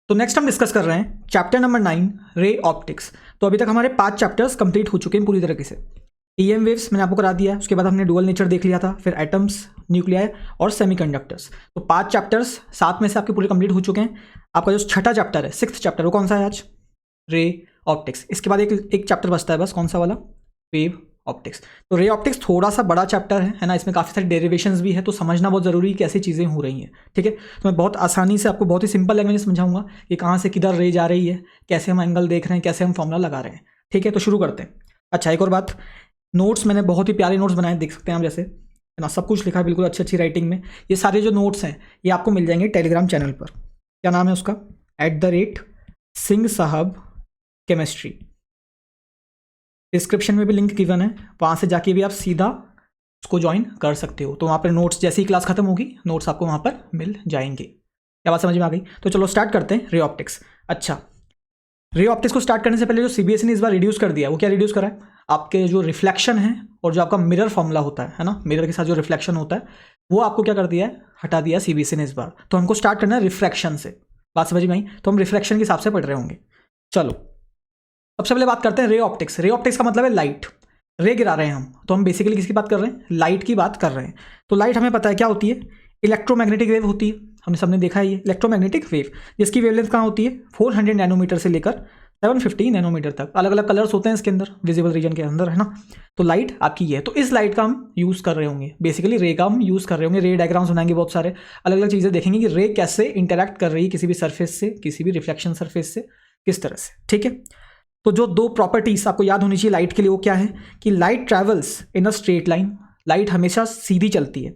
तो नेक्स्ट हम डिस्कस कर रहे हैं चैप्टर नंबर 9 रे ऑप्टिक्स। तो अभी तक हमारे 5 चैप्टर्स कंप्लीट हो चुके हैं पूरी तरीके से। ईएम वेव्स मैंने आपको करा दिया, उसके बाद हमने डुअल नेचर देख लिया था, फिर एटम्स, न्यूक्लियाई और सेमीकंडक्टर्स। तो 5 चैप्टर्स 7 में से आपके पूरे कंप्लीट हो चुके हैं। आपका जो छठा चैप्टर है, 6th चैप्टर, वो कौन सा है आज? Ray optics. इसके बाद एक चैप्टर बचता है बस, कौन सा वाला? Wave optics. तो रे ऑप्टिक्स थोड़ा सा बड़ा चैप्टर है ना, इसमें काफ़ी सारी डेरिवेशंस भी है, तो समझना बहुत ज़रूरी है कैसी चीज़ें हो रही हैं। ठीक है, तो मैं बहुत आसानी से आपको बहुत ही सिंपल लैंग्वेज में समझाऊंगा कि कहाँ से किधर रे जा रही है, कैसे हम एंगल देख रहे हैं, कैसे हम फॉर्मूला लगा रहे हैं। ठीक है, तो शुरू करते हैं। अच्छा, एक और बात, नोट्स मैंने बहुत ही प्यारे नोट्स बनाए, देख सकते हैं आप, जैसे है ना, सब कुछ लिखा है बिल्कुल अच्छी अच्छी राइटिंग में। ये सारे जो नोट्स हैं ये आपको मिल जाएंगे टेलीग्राम चैनल पर। क्या नाम है उसका? @सिंह साहब केमिस्ट्री। डिस्क्रिप्शन में भी लिंक गिवन है, वहाँ से जाके भी आप सीधा उसको ज्वाइन कर सकते हो। तो वहाँ पर नोट्स जैसे ही क्लास खत्म होगी, नोट्स आपको वहाँ पर मिल जाएंगे। क्या बात समझ में आ गई? तो चलो स्टार्ट करते हैं रे ऑप्टिक्स। अच्छा, रे ऑप्टिक्स को स्टार्ट करने से पहले जो सीबीएसई ने इस बार रिड्यूस कर दिया, वो क्या रिड्यूस करा है? आपके जो रिफ्लेक्शन है और जो आपका मिरर फॉर्मूला होता है ना, मिरर के साथ जो रिफ्लेक्शन होता है, वो आपको क्या कर दिया है? हटा दिया सीबीएसई ने इस बार। तो हमको स्टार्ट करना है रिफ्रैक्शन से। बात समझ में आई? तो हम रिफ्लेक्शन के हिसाब से पढ़ रहे होंगे। चलो, सबसे पहले बात करते हैं रे ऑप्टिक्स। रे ऑप्टिक्स का मतलब है लाइट। रे गिरा रहे हैं हम, तो हम बेसिकली किसकी बात कर रहे हैं? लाइट की बात कर रहे हैं। तो लाइट हमें पता है क्या होती है? इलेक्ट्रोमैग्नेटिक वेव होती है, हमने सबने देखा है ये इलेक्ट्रोमैग्नेटिक वेव, जिसकी वेवलेंथ कहाँ होती है? 400 नैनोमीटर से लेकर 750 नैनोमीटर तक। अलग अलग कलर्स होते हैं इसके अंदर, विजिबल रीजन के अंदर, है ना। तो लाइट आपकी ये है, तो इस लाइट का हम यूज़ कर रहे होंगे, बेसिकली रे का हम यूज़ कर रहे होंगे। रे डायग्राम्स बनाएंगे बहुत सारे, अलग अलग चीज़ें देखेंगे कि रे कैसे इंटरैक्ट कर रही है किसी भी सरफेस से, किसी भी रिफ्लेक्शन सरफेस से, किस तरह से। ठीक है, तो जो 2 प्रॉपर्टीज आपको याद होनी चाहिए लाइट के लिए, वो क्या है? कि light travels in a straight line. Light हमेशा सीधी चलती है,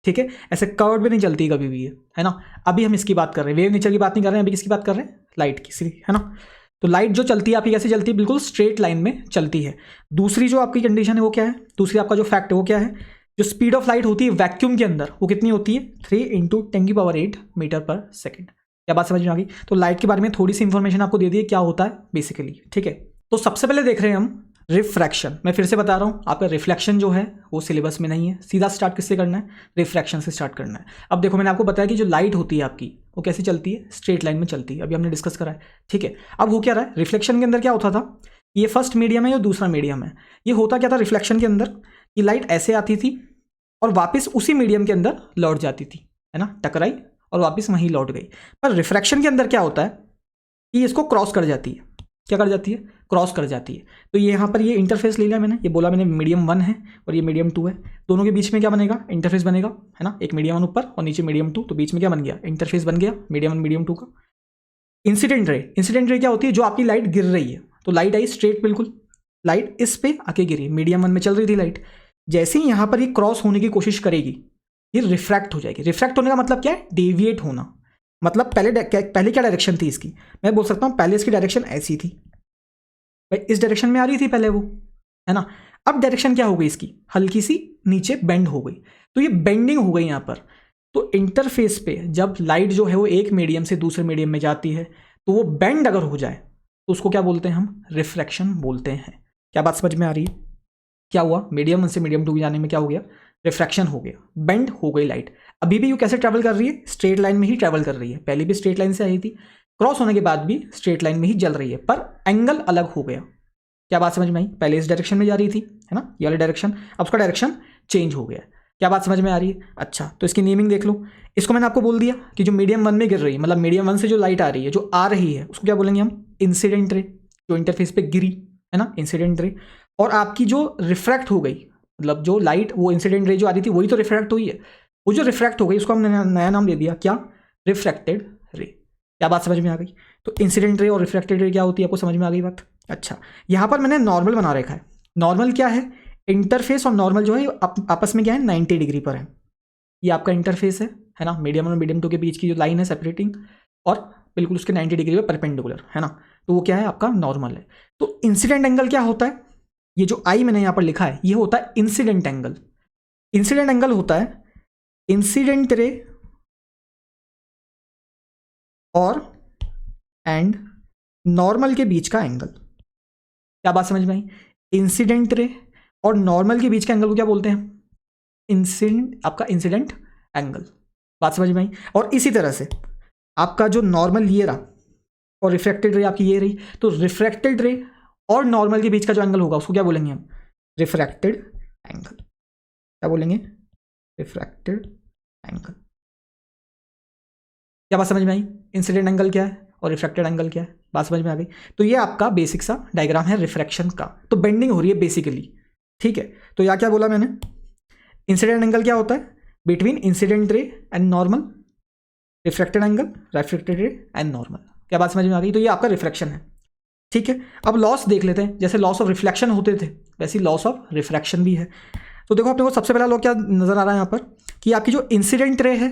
ठीक है, ऐसे कर्व में नहीं चलती कभी भी, है ना। अभी हम इसकी बात कर रहे हैं, वेव नेचर की बात नहीं कर रहे हैं, अभी किसकी बात कर रहे हैं? लाइट की, सीधी, है ना। तो लाइट जो चलती है आपकी कैसे चलती है? बिल्कुल स्ट्रेट लाइन में चलती है। दूसरी जो आपकी कंडीशन है वो क्या है? दूसरी आपका जो फैक्ट है वो क्या है? जो स्पीड ऑफ लाइट होती है वैक्यूम के अंदर, वो कितनी होती है? 3 × 10⁸ मीटर पर सेकेंड। क्या बात समझ में आ गई? तो लाइट के बारे में थोड़ी सी इंफॉर्मेशन आपको दे दी है, क्या होता है बेसिकली। ठीक है, तो सबसे पहले देख रहे हैं हम रिफ्रैक्शन। मैं फिर से बता रहा हूँ, आपका रिफ्लेक्शन जो है वो सिलेबस में नहीं है। सीधा स्टार्ट किससे करना है? रिफ्रैक्शन से स्टार्ट करना है। अब देखो, मैंने आपको बताया कि जो लाइट होती है आपकी, वो कैसे चलती है? स्ट्रेट लाइन में चलती है, अभी हमने डिस्कस करा है। ठीक है, अब हो क्या रहा है? रिफ्लेक्शन के अंदर क्या होता था? ये फर्स्ट मीडियम है या दूसरा मीडियम है? ये होता क्या था रिफ्लेक्शन के अंदर? ये लाइट ऐसे आती थी और वापस उसी मीडियम के अंदर लौट जाती थी, है ना, टकराई और वापस वहीं लौट गई। पर रिफ्रैक्शन के अंदर क्या होता है कि इसको क्रॉस कर जाती है। क्या कर जाती है? क्रॉस कर जाती है। तो ये यहाँ पर ये इंटरफेस ले लिया मैंने, ये बोला मैंने मीडियम 1 है और ये मीडियम 2 है। दोनों के बीच में क्या बनेगा? इंटरफेस बनेगा, है ना। एक मीडियम 1 ऊपर और नीचे मीडियम 2, तो बीच में क्या बन गया? इंटरफेस बन गया मीडियम 1 मीडियम 2 का। इंसिडेंट रे, इंसिडेंट रे क्या होती है? जो आपकी लाइट गिर रही है, तो लाइट आई स्ट्रेट, बिल्कुल लाइट इस पे आके गिरी, मीडियम 1 में चल रही थी लाइट, जैसे ही यहाँ पर ये क्रॉस होने की कोशिश करेगी, ये रिफ्रैक्ट हो जाएगी। रिफ्रैक्ट होने का मतलब क्या है? डेविएट होना। मतलब पहले क्या डायरेक्शन थी इसकी? मैं बोल सकता हूँ पहले इसकी डायरेक्शन ऐसी थी, भाई इस डायरेक्शन में आ रही थी पहले वो, है ना। अब डायरेक्शन क्या हो गई इसकी? हल्की सी नीचे बेंड हो गई, तो ये बेंडिंग हो गई यहाँ पर। तो इंटरफेस पे जब लाइट जो है वो एक मीडियम से दूसरे मीडियम में जाती है, तो वो बेंड अगर हो जाए तो उसको क्या बोलते हैं हम? रिफ्रैक्शन बोलते हैं। क्या बात समझ में आ रही है? क्या हुआ? मीडियम 1 से मीडियम 2 जाने में क्या हो गया? रिफ्रैक्शन हो गया, बेंड हो गई लाइट। अभी भी वो कैसे ट्रैवल कर रही है? स्ट्रेट लाइन में ही ट्रैवल कर रही है। पहले भी स्ट्रेट लाइन से आई थी, क्रॉस होने के बाद भी स्ट्रेट लाइन में ही चल रही है, पर एंगल अलग हो गया। क्या बात समझ में आई? पहले इस डायरेक्शन में जा रही थी, है ना, ये वाली डायरेक्शन, अब उसका डायरेक्शन चेंज हो गया। क्या बात समझ में आ रही है? अच्छा, तो इसकी नेमिंग देख लो। इसको मैंने आपको बोल दिया कि जो मीडियम 1 में गिर रही है, मतलब मीडियम 1 से जो लाइट आ रही है, जो आ रही है, उसको क्या बोलेंगे हम? Incident ray. जो इंटरफेस पे गिरी, है ना, इंसिडेंट रे। और आपकी जो रिफ्रैक्ट हो गई, मतलब जो लाइट, वो इंसिडेंट रे जो आ रही थी वही तो रिफ्रैक्ट हुई है। वो जो रिफ्रैक्ट हो गई उसको हमने नया नाम दे दिया, क्या? रिफ्रैक्टेड रे। क्या बात समझ में आ गई? तो इंसिडेंट रे और रिफ्रैक्टेड रे क्या होती है, आपको समझ में आ गई बात? अच्छा, यहाँ पर मैंने नॉर्मल बना रखा है। नॉर्मल क्या है? इंटरफेस और नॉर्मल जो है आपस में क्या है? 90 डिग्री पर है। ये आपका इंटरफेस है ना, मीडियम और मीडियम 2 के बीच की जो लाइन है सेपरेटिंग, और बिल्कुल उसके 90 डिग्री पे परपेंडिकुलर, है ना। तो वो क्या है? आपका नॉर्मल है। तो इंसिडेंट एंगल क्या होता है? ये जो आई मैंने यहाँ पर लिखा है, ये होता है इंसिडेंट एंगल। इंसिडेंट एंगल होता है इंसिडेंट रे और एंड नॉर्मल के बीच का एंगल। क्या बात समझ में आई? इंसिडेंट रे और नॉर्मल के बीच का एंगल को क्या बोलते हैं? आपका इंसिडेंट एंगल। बात समझ में आई? और इसी तरह से आपका जो नॉर्मल ये रहा, और रिफ्रैक्टेड रे आपकी ये रही। तो रिफ्रैक्टेड रे और नॉर्मल के बीच का जो एंगल होगा उसको क्या बोलेंगे हम? Refracted angle. क्या बोलेंगे? Refracted angle. क्या बात समझ में आई? इंसिडेंट एंगल क्या है और रिफ्रैक्टेड एंगल क्या है, बात समझ में आ गई। तो ये आपका बेसिक सा डायग्राम है रिफ्रैक्शन का। तो बेंडिंग हो रही है बेसिकली, ठीक है। तो यहाँ क्या बोला मैंने? इंसिडेंट एंगल क्या होता है? Between incident ray and normal. Refracted angle, refracted रे एंड नॉर्मल। क्या बात समझ में आ गई? तो ये आपका रिफ्रैक्शन है, ठीक है। अब लॉस देख लेते हैं। जैसे लॉस ऑफ रिफ्लेक्शन होते थे वैसे लॉस ऑफ रिफ्रैक्शन भी है। तो देखो अपने को सबसे पहला लॉ क्या नजर आ रहा है यहाँ पर कि आपकी जो इंसिडेंट रे है,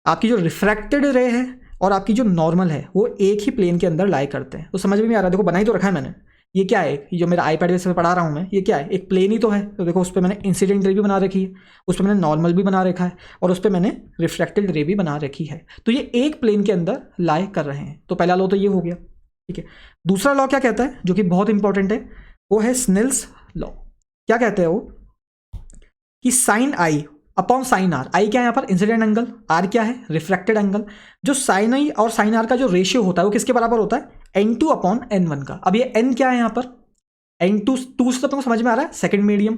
आपकी जो रिफ्रैक्टेड रे है और आपकी जो नॉर्मल है वो एक ही प्लेन के अंदर लाई करते हैं। तो समझ में नहीं आ रहा? देखो बनाई तो रखा है मैंने। ये क्या है? ये जो मेरा आईपैड पे पढ़ा रहा हूँ मैं, ये क्या है? एक प्लेन ही तो है। तो देखो उस पर मैंने इंसिडेंट रे भी बना रखी है, उस पर मैंने नॉर्मल भी बना रखा है और उस पर मैंने रिफ्रैक्टेड रे भी बना रखी है। तो ये एक प्लेन के अंदर लाई कर रहे हैं। तो पहला लॉ तो ये हो गया, ठीक है। दूसरा लॉ क्या कहता है जो कि बहुत इंपॉर्टेंट है, वो है स्नेल्स लॉ। क्या कहते हैं वो? कि sine I upon sine R. I क्या है यहाँ पर? Incident angle. आर क्या है? Refracted angle. जो साइन आई और साइन आर का जो रेशियो होता है वो किसके बराबर होता है? n2 अपॉन n1 का। अब ये n क्या है यहाँ पर? n2 2 से तो तुमको समझ में आ रहा है सेकंड मीडियम,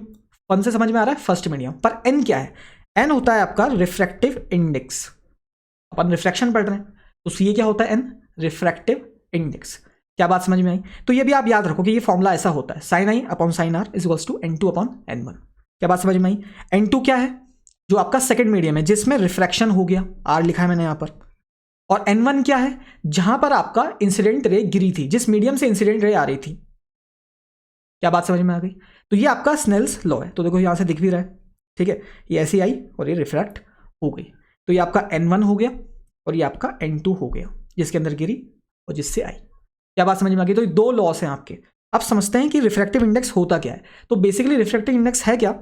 1 से समझ में आ रहा है फर्स्ट मीडियम, पर n क्या है? n होता है आपका रिफ्रैक्टिव इंडेक्स। अपन रिफ्रैक्शन पढ़ रहे हैं तो ये क्या होता है? n refractive index. क्या बात समझ में आई? तो ये भी आप याद रखो कि ये फॉर्मूला ऐसा होता है, sine I upon sine R is equals to n2 upon n1। क्या बात समझ में आई? n2 क्या है? जो आपका सेकंड मीडियम है जिसमें रिफ्रैक्शन हो गया, आर लिखा है मैंने यहां पर। और n1 क्या है? जहां पर आपका इंसिडेंट रे गिरी थी, जिस मीडियम से इंसिडेंट रे आ रही थी। क्या बात समझ में आ गई? तो ये आपका स्नेल्स लॉ है। तो देखो यहां से दिख भी रहा है, ठीक है। ये ऐसी आई और ये रिफ्रैक्ट हो गई। तो ये आपका n1 हो गया और ये आपका n2 हो गया, जिसके अंदर गिरी और जिससे आई। क्या बात समझ में आ गई? तो ये दो लॉस हैं आपके। अब समझते हैं कि रिफ्रैक्टिव इंडेक्स होता क्या है। तो बेसिकली रिफ्रैक्टिव इंडेक्स है क्या?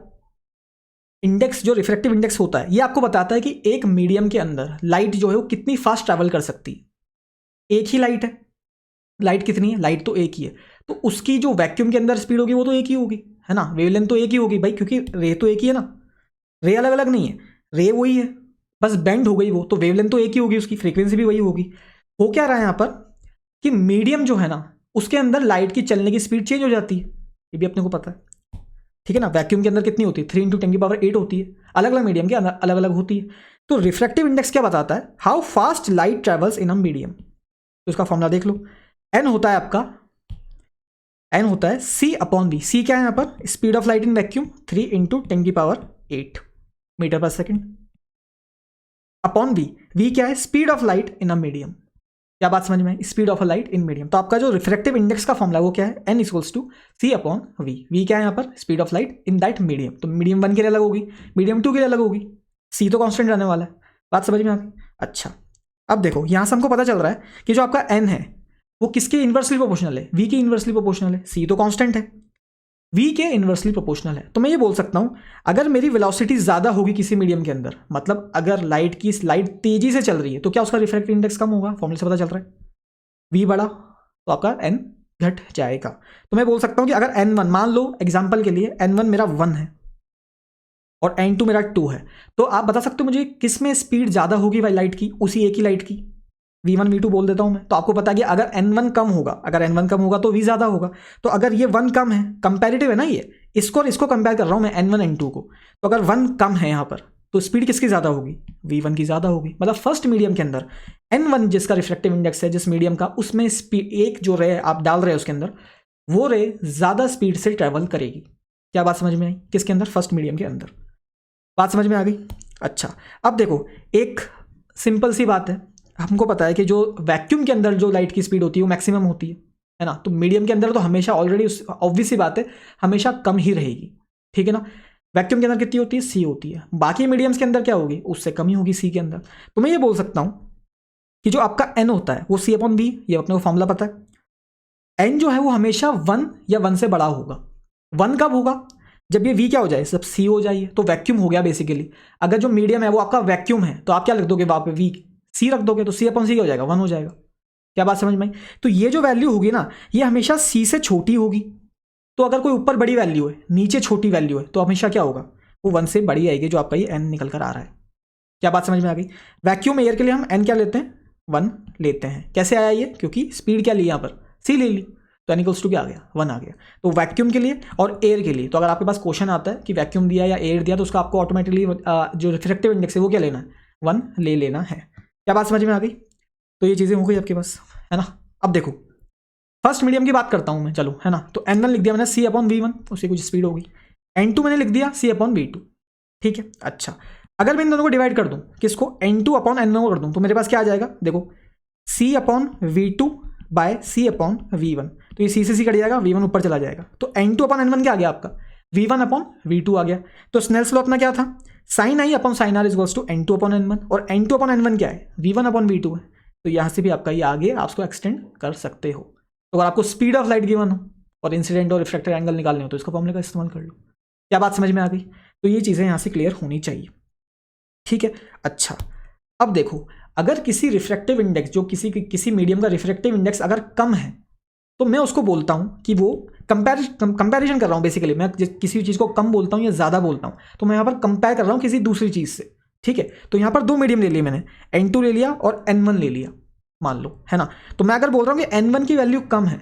इंडेक्स, जो रिफ्रैक्टिव इंडेक्स होता है, ये आपको बताता है कि एक मीडियम के अंदर लाइट जो है वो कितनी फास्ट ट्रैवल कर सकती है। एक ही लाइट है, लाइट कितनी है? लाइट तो एक ही है, तो उसकी जो वैक्यूम के अंदर स्पीड होगी वो तो एक ही होगी, है ना। वेवलेंथ तो एक ही होगी भाई, क्योंकि रे तो एक ही है ना, रे अलग अलग नहीं है, रे वही है, बस बेंड हो गई वो, तो वेवलेंथ तो एक ही होगी, उसकी फ्रीक्वेंसी भी वही होगी। हो क्या रहा है यहाँ पर कि मीडियम जो है ना उसके अंदर लाइट की चलने की स्पीड चेंज हो जाती है, ये भी अपने को पता है, ठीक है ना। वैक्यूम के अंदर कितनी होती है? 3 × 10⁸ होती है। अलग अलग मीडियम के अंदर अलग अलग होती है। तो रिफ्रैक्टिव इंडेक्स क्या बताता है? How fast light travels in a medium. तो इसका फॉर्मूला देख लो। एन होता है आपका, एन होता है सी अपॉन वी। सी क्या है यहाँ पर? Speed of light in vacuum 3 × 10⁸ metre पर सेकेंड अपॉन वी। वी क्या है? Speed of light in a medium. क्या बात समझ में? Speed of a light in medium. तो आपका जो रिफ्रैक्टिव इंडेक्स का फॉर्मूला वो क्या है? n equals to C upon V. V क्या है यहाँ पर? Speed of light in that medium. तो मीडियम 1 के लिए अलग होगी, मीडियम 2 के लिए अलग होगी, सी तो कांस्टेंट रहने वाला है। बात समझ में आ गई? अच्छा, अब देखो यहाँ से हमको पता चल रहा है कि जो आपका n है वो किसके इन्वर्सली प्रोपोर्शनल है? v के इन्वर्सली प्रोपोर्शनल है। c तो कांस्टेंट है, v के इन्वर्सली प्रोपोर्शनल है। तो मैं ये बोल सकता हूं अगर मेरी वेलोसिटी ज्यादा होगी किसी मीडियम के अंदर, मतलब अगर लाइट तेजी से चल रही है तो क्या उसका रिफ्रैक्टिव इंडेक्स कम होगा? फॉर्मूले से पता चल रहा है। v बढ़ा तो आपका n घट जाएगा। तो मैं बोल सकता हूं कि अगर n1, मान लो एग्जांपल के लिए n1 मेरा 1 है और n2 मेरा 2 है, तो आप बता सकते हो मुझे किस में स्पीड ज्यादा होगी भाई लाइट की? उसी एक ही लाइट की, v1 v2 बोल देता हूं मैं। तो आपको पता है कि अगर n1 कम होगा, अगर n1 कम होगा तो v ज्यादा होगा। तो अगर ये 1 कम है, कंपैरेटिव है ना, ये इसको और इसको कंपेयर कर रहा हूं मैं, n1 n2 को। तो अगर 1 कम है यहां पर तो स्पीड किसकी ज्यादा होगी? v1 की ज्यादा होगी। मतलब फर्स्ट मीडियम के अंदर n1 जिसका रिफ्रैक्टिव इंडेक्स है जिस मीडियम का, उसमें स्पीड एक जो रे आप डाल रहे हैं उसके अंदर, वो रे ज्यादा स्पीड से ट्रेवल करेगी। क्या बात समझ में आई? किसके अंदर? फर्स्ट मीडियम के अंदर। बात समझ में आ गई? अच्छा, अब देखो एक सिंपल सी बात है, हमको पता है कि जो वैक्यूम के अंदर जो लाइट की स्पीड होती है वो मैक्सिमम होती है ना। तो मीडियम के अंदर तो हमेशा ऑलरेडी ऑब्वियस सी बात है हमेशा कम ही रहेगी, ठीक है ना। वैक्यूम के अंदर कितनी होती है? सी होती है। बाकी मीडियम्स के अंदर क्या होगी? उससे कम ही होगी सी के अंदर। तो मैं ये बोल सकता हूं कि जो आपका एन होता है वो सी अपॉन बी, ये अपने को फॉर्मूला पता है। एन जो है वो हमेशा 1 या 1 से बड़ा होगा। 1 कब होगा? जब ये v क्या हो जाए? सब c हो जाइए, तो वैक्यूम हो गया बेसिकली। अगर जो मीडियम है वो आपका वैक्यूम है तो आप क्या लिख दोगे वहां पे? v c रख दोगे, तो c अपॉन सी क्या हो जाएगा? 1 हो जाएगा। क्या बात समझ में आई? तो ये जो वैल्यू होगी ना ये हमेशा c से छोटी होगी। तो अगर कोई ऊपर बड़ी वैल्यू है नीचे छोटी वैल्यू है तो हमेशा क्या होगा? वो 1 से बड़ी आएगी, जो आपका ये n निकल कर आ रहा है। क्या बात समझ में आ गई? वैक्यूम एयर के लिए हम n क्या लेते हैं? 1 लेते हैं। कैसे आया ये? क्योंकि स्पीड क्या ली यहाँ पर, c ले ली, तो n इक्वल्स टू क्या आ गया, 1 आ गया। तो वैक्यूम के लिए और एयर के लिए, तो अगर आपके पास क्वेश्चन आता है कि वैक्यूम दिया या एयर दिया, तो उसका आपको ऑटोमेटिकली जो रिफ्रैक्टिव इंडेक्स है वो क्या लेना है, 1 ले लेना है। क्या बात समझ में आ गई? तो ये चीज़ें हो गई आपके पास, है ना। अब देखो फर्स्ट मीडियम की बात करता हूँ मैं, चलो, है ना। तो n1 लिख दिया मैंने c/v1, उसकी कुछ स्पीड होगी। n2 मैंने लिख दिया c/v2, ठीक है। अच्छा, अगर मैं इन दोनों को डिवाइड कर दूं, किसको, n2/n1 कर दूं, तो मेरे पास क्या आ जाएगा, देखो c/v2 बाय c/v1, तो ये c से c कट जाएगा, v1 ऊपर चला जाएगा, तो n2/n1 क्या आ गया आपका, v1/v2 आ गया। तो स्नेल्स लॉ अपना क्या था, sin i/sin r equals to n2/n1, और n2/n1 क्या है, v1/v2 है। तो यहाँ से भी आपका ये आगे आप उसको एक्सटेंड कर सकते हो। तो अगर आपको स्पीड ऑफ लाइट गिवन हो और इंसिडेंट और रिफ्रैक्टेड एंगल निकालने हो, तो इसका फॉर्मूले का इस्तेमाल कर लो। क्या बात समझ में आ गई? तो ये चीज़ें यहाँ से क्लियर होनी चाहिए, ठीक है। अच्छा, अब देखो, अगर किसी रिफ्रैक्टिव इंडेक्स, जो किसी मीडियम का रिफ्रैक्टिव इंडेक्स अगर कम है, तो मैं उसको बोलता हूँ कि वो कंपैरिजन कर रहा हूँ। बेसिकली मैं किसी चीज़ को कम बोलता हूँ या ज़्यादा बोलता हूँ, तो मैं यहाँ पर कंपेयर कर रहा हूँ किसी दूसरी चीज़ से, ठीक है। तो यहाँ पर 2 मीडियम ले लिए मैंने, n2 ले लिया और n1 ले लिया, मान लो, है ना। तो मैं अगर बोल रहा हूँ कि n1 की वैल्यू कम है,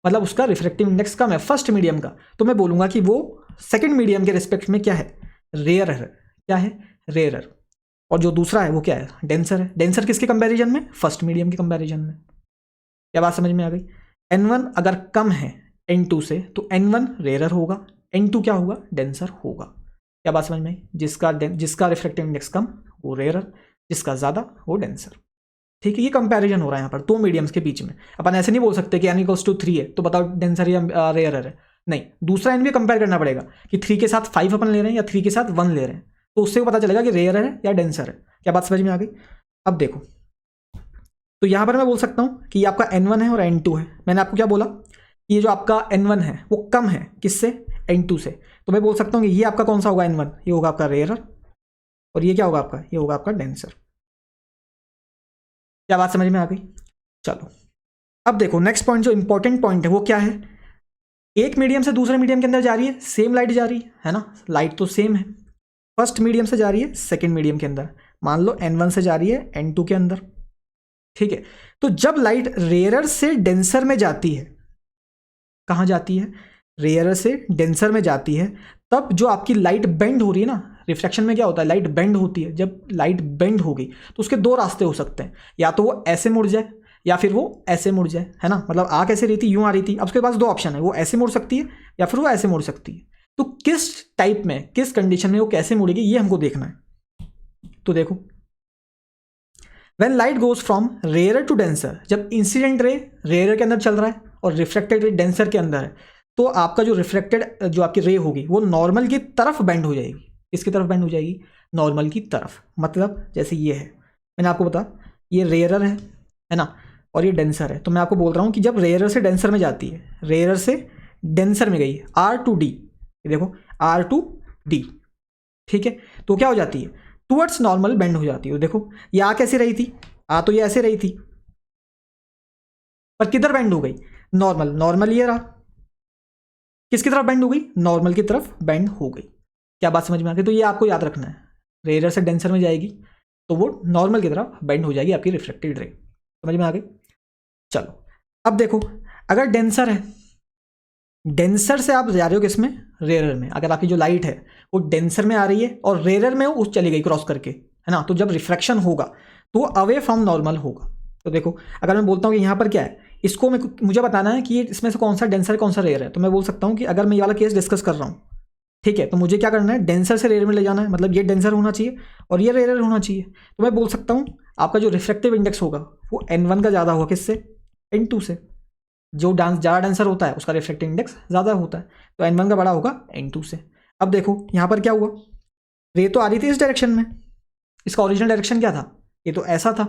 मतलब उसका रिफ्रैक्टिव इंडेक्स कम है फर्स्ट मीडियम का, तो मैं बोलूँगा कि वो सेकेंड मीडियम के रिस्पेक्ट में क्या है, रेयर है। क्या है, रेयर। और जो दूसरा है वो क्या है, डेंसर है। डेंसर किसके कंपैरिजन में, फर्स्ट मीडियम के कंपैरिजन में। क्या बात समझ में आ गई? n1 अगर कम है n2 से, तो n1 रेयर होगा, n2 क्या होगा, डेंसर होगा। क्या बात समझ में आई? जिसका रिफ्रैक्टिव इंडेक्स कम वो रेयर, जिसका ज़्यादा वो डेंसर, ठीक है। ये कंपैरिजन हो रहा है यहाँ पर 2 मीडियम्स के बीच में। अपन ऐसे नहीं बोल सकते कि n इक्वल्स टू 3 है तो बताओ डेंसर या रेयर है, नहीं, दूसरा n भी कंपेयर करना पड़ेगा कि 3 के साथ 5 अपन ले रहे हैं या 3 के साथ 1 ले रहे हैं, तो उससे पता चलेगा कि रेयर है या डेंसर है। क्या बात समझ में आ गई? अब देखो, तो यहाँ पर मैं बोल सकता हूँ कि ये आपका n1 है और n2 है। मैंने आपको क्या बोला, ये जो आपका n1 है वो कम है किससे, n2 से, तो मैं बोल सकता हूँ कि ये आपका कौन सा होगा, n1, ये होगा आपका रेयर, और ये क्या होगा आपका, ये होगा आपका डेंसर। क्या बात समझ में आ गई? चलो, अब देखो नेक्स्ट पॉइंट, जो इंपॉर्टेंट पॉइंट है वो क्या है, एक मीडियम से दूसरे मीडियम के अंदर जा रही है, सेम लाइट जा रही है ना, लाइट तो सेम है। फर्स्ट मीडियम से जा रही है सेकंड मीडियम के अंदर, मान लो n1 से जा रही है n2 के अंदर, ठीक है। तो जब लाइट रेयरर से डेंसर में जाती है, कहाँ जाती है, रेयरर से डेंसर में जाती है, तब जो आपकी लाइट बेंड हो रही है ना, रिफ्लेक्शन में क्या होता है, लाइट बेंड होती है। जब लाइट बेंड हो गई तो उसके 2 रास्ते हो सकते हैं, या तो वो ऐसे मुड़ जाए या फिर वो ऐसे मुड़ जाए, है ना। मतलब आ कैसे रही थी, यूं आ रही थी, अब उसके पास 2 ऑप्शन है, वो ऐसे मुड़ सकती है या फिर वो ऐसे मुड़ सकती है। तो किस टाइप में, किस कंडीशन में वो कैसे मुड़ेगी, ये हमको देखना है। तो देखो, when light goes from rare to denser, जब इंसिडेंट रे रेयर के अंदर चल रहा है और रिफ्लेक्टेड रे डेंसर के अंदर है, तो आपका जो रिफ्लेक्टेड जो आपकी रे होगी वो नॉर्मल की तरफ बेंड हो जाएगी। किसकी तरफ बेंड हो जाएगी, नॉर्मल की तरफ। मतलब जैसे ये है, मैंने आपको बताया ये रेयरर है ना, और ये डेंसर है। तो मैं आपको बोल रहा हूँ कि जब रेयरर से डेंसर में जाती है, रेयरर से डेंसर में गई R to D, ये देखो R to D, ठीक है, तो क्या हो जाती है, टुवर्ड्स नॉर्मल बेंड हो जाती है। देखो ये आ कैसे रही थी, आ तो ये ऐसे रही थी, पर किधर बेंड हो गई, नॉर्मल, नॉर्मल ये रहा, किसकी तरफ बेंड हो गई, नॉर्मल की तरफ बेंड हो गई। क्या बात समझ में आ गई? तो ये आपको याद रखना है, रेयर से डेंसर में जाएगी तो वो नॉर्मल की तरफ बेंड हो जाएगी आपकी रिफ्लेक्टेड रे। समझ में आ गई? चलो, अब देखो, अगर डेंसर है, डेंसर से आप जा रहे हो किसमें, रेयर में, अगर आपकी जो लाइट है वो डेंसर में आ रही है और रेयर में उस चली गई क्रॉस करके, है ना, तो जब रिफ्रैक्शन होगा तो वो अवे फ्रॉम नॉर्मल होगा। तो देखो, अगर मैं बोलता हूँ कि यहाँ पर क्या है, इसको मुझे बताना है कि ये इसमें से कौन सा डेंसर कौन सा रेयर है, तो मैं बोल सकता हूँ कि अगर मैं ये वाला केस डिस्कस कर रहा हूँ, ठीक है, तो मुझे क्या करना है, डेंसर से रेयर में ले जाना है, मतलब ये डेंसर होना चाहिए और ये रेयर होना चाहिए। तो मैं बोल सकता हूँ आपका जो रिफ्लेक्टिव इंडेक्स होगा वो n1 का ज़्यादा होगा, किससे, n2 से। जो ज़्यादा डेंसर होता है उसका रिफ्लेक्टिव इंडेक्स ज़्यादा होता है, तो n1 का बड़ा होगा n2 से। अब देखो यहाँ पर क्या हुआ, रे तो आ रही थी इस डायरेक्शन में, इसका ओरिजिनल डायरेक्शन क्या था, ये तो ऐसा था,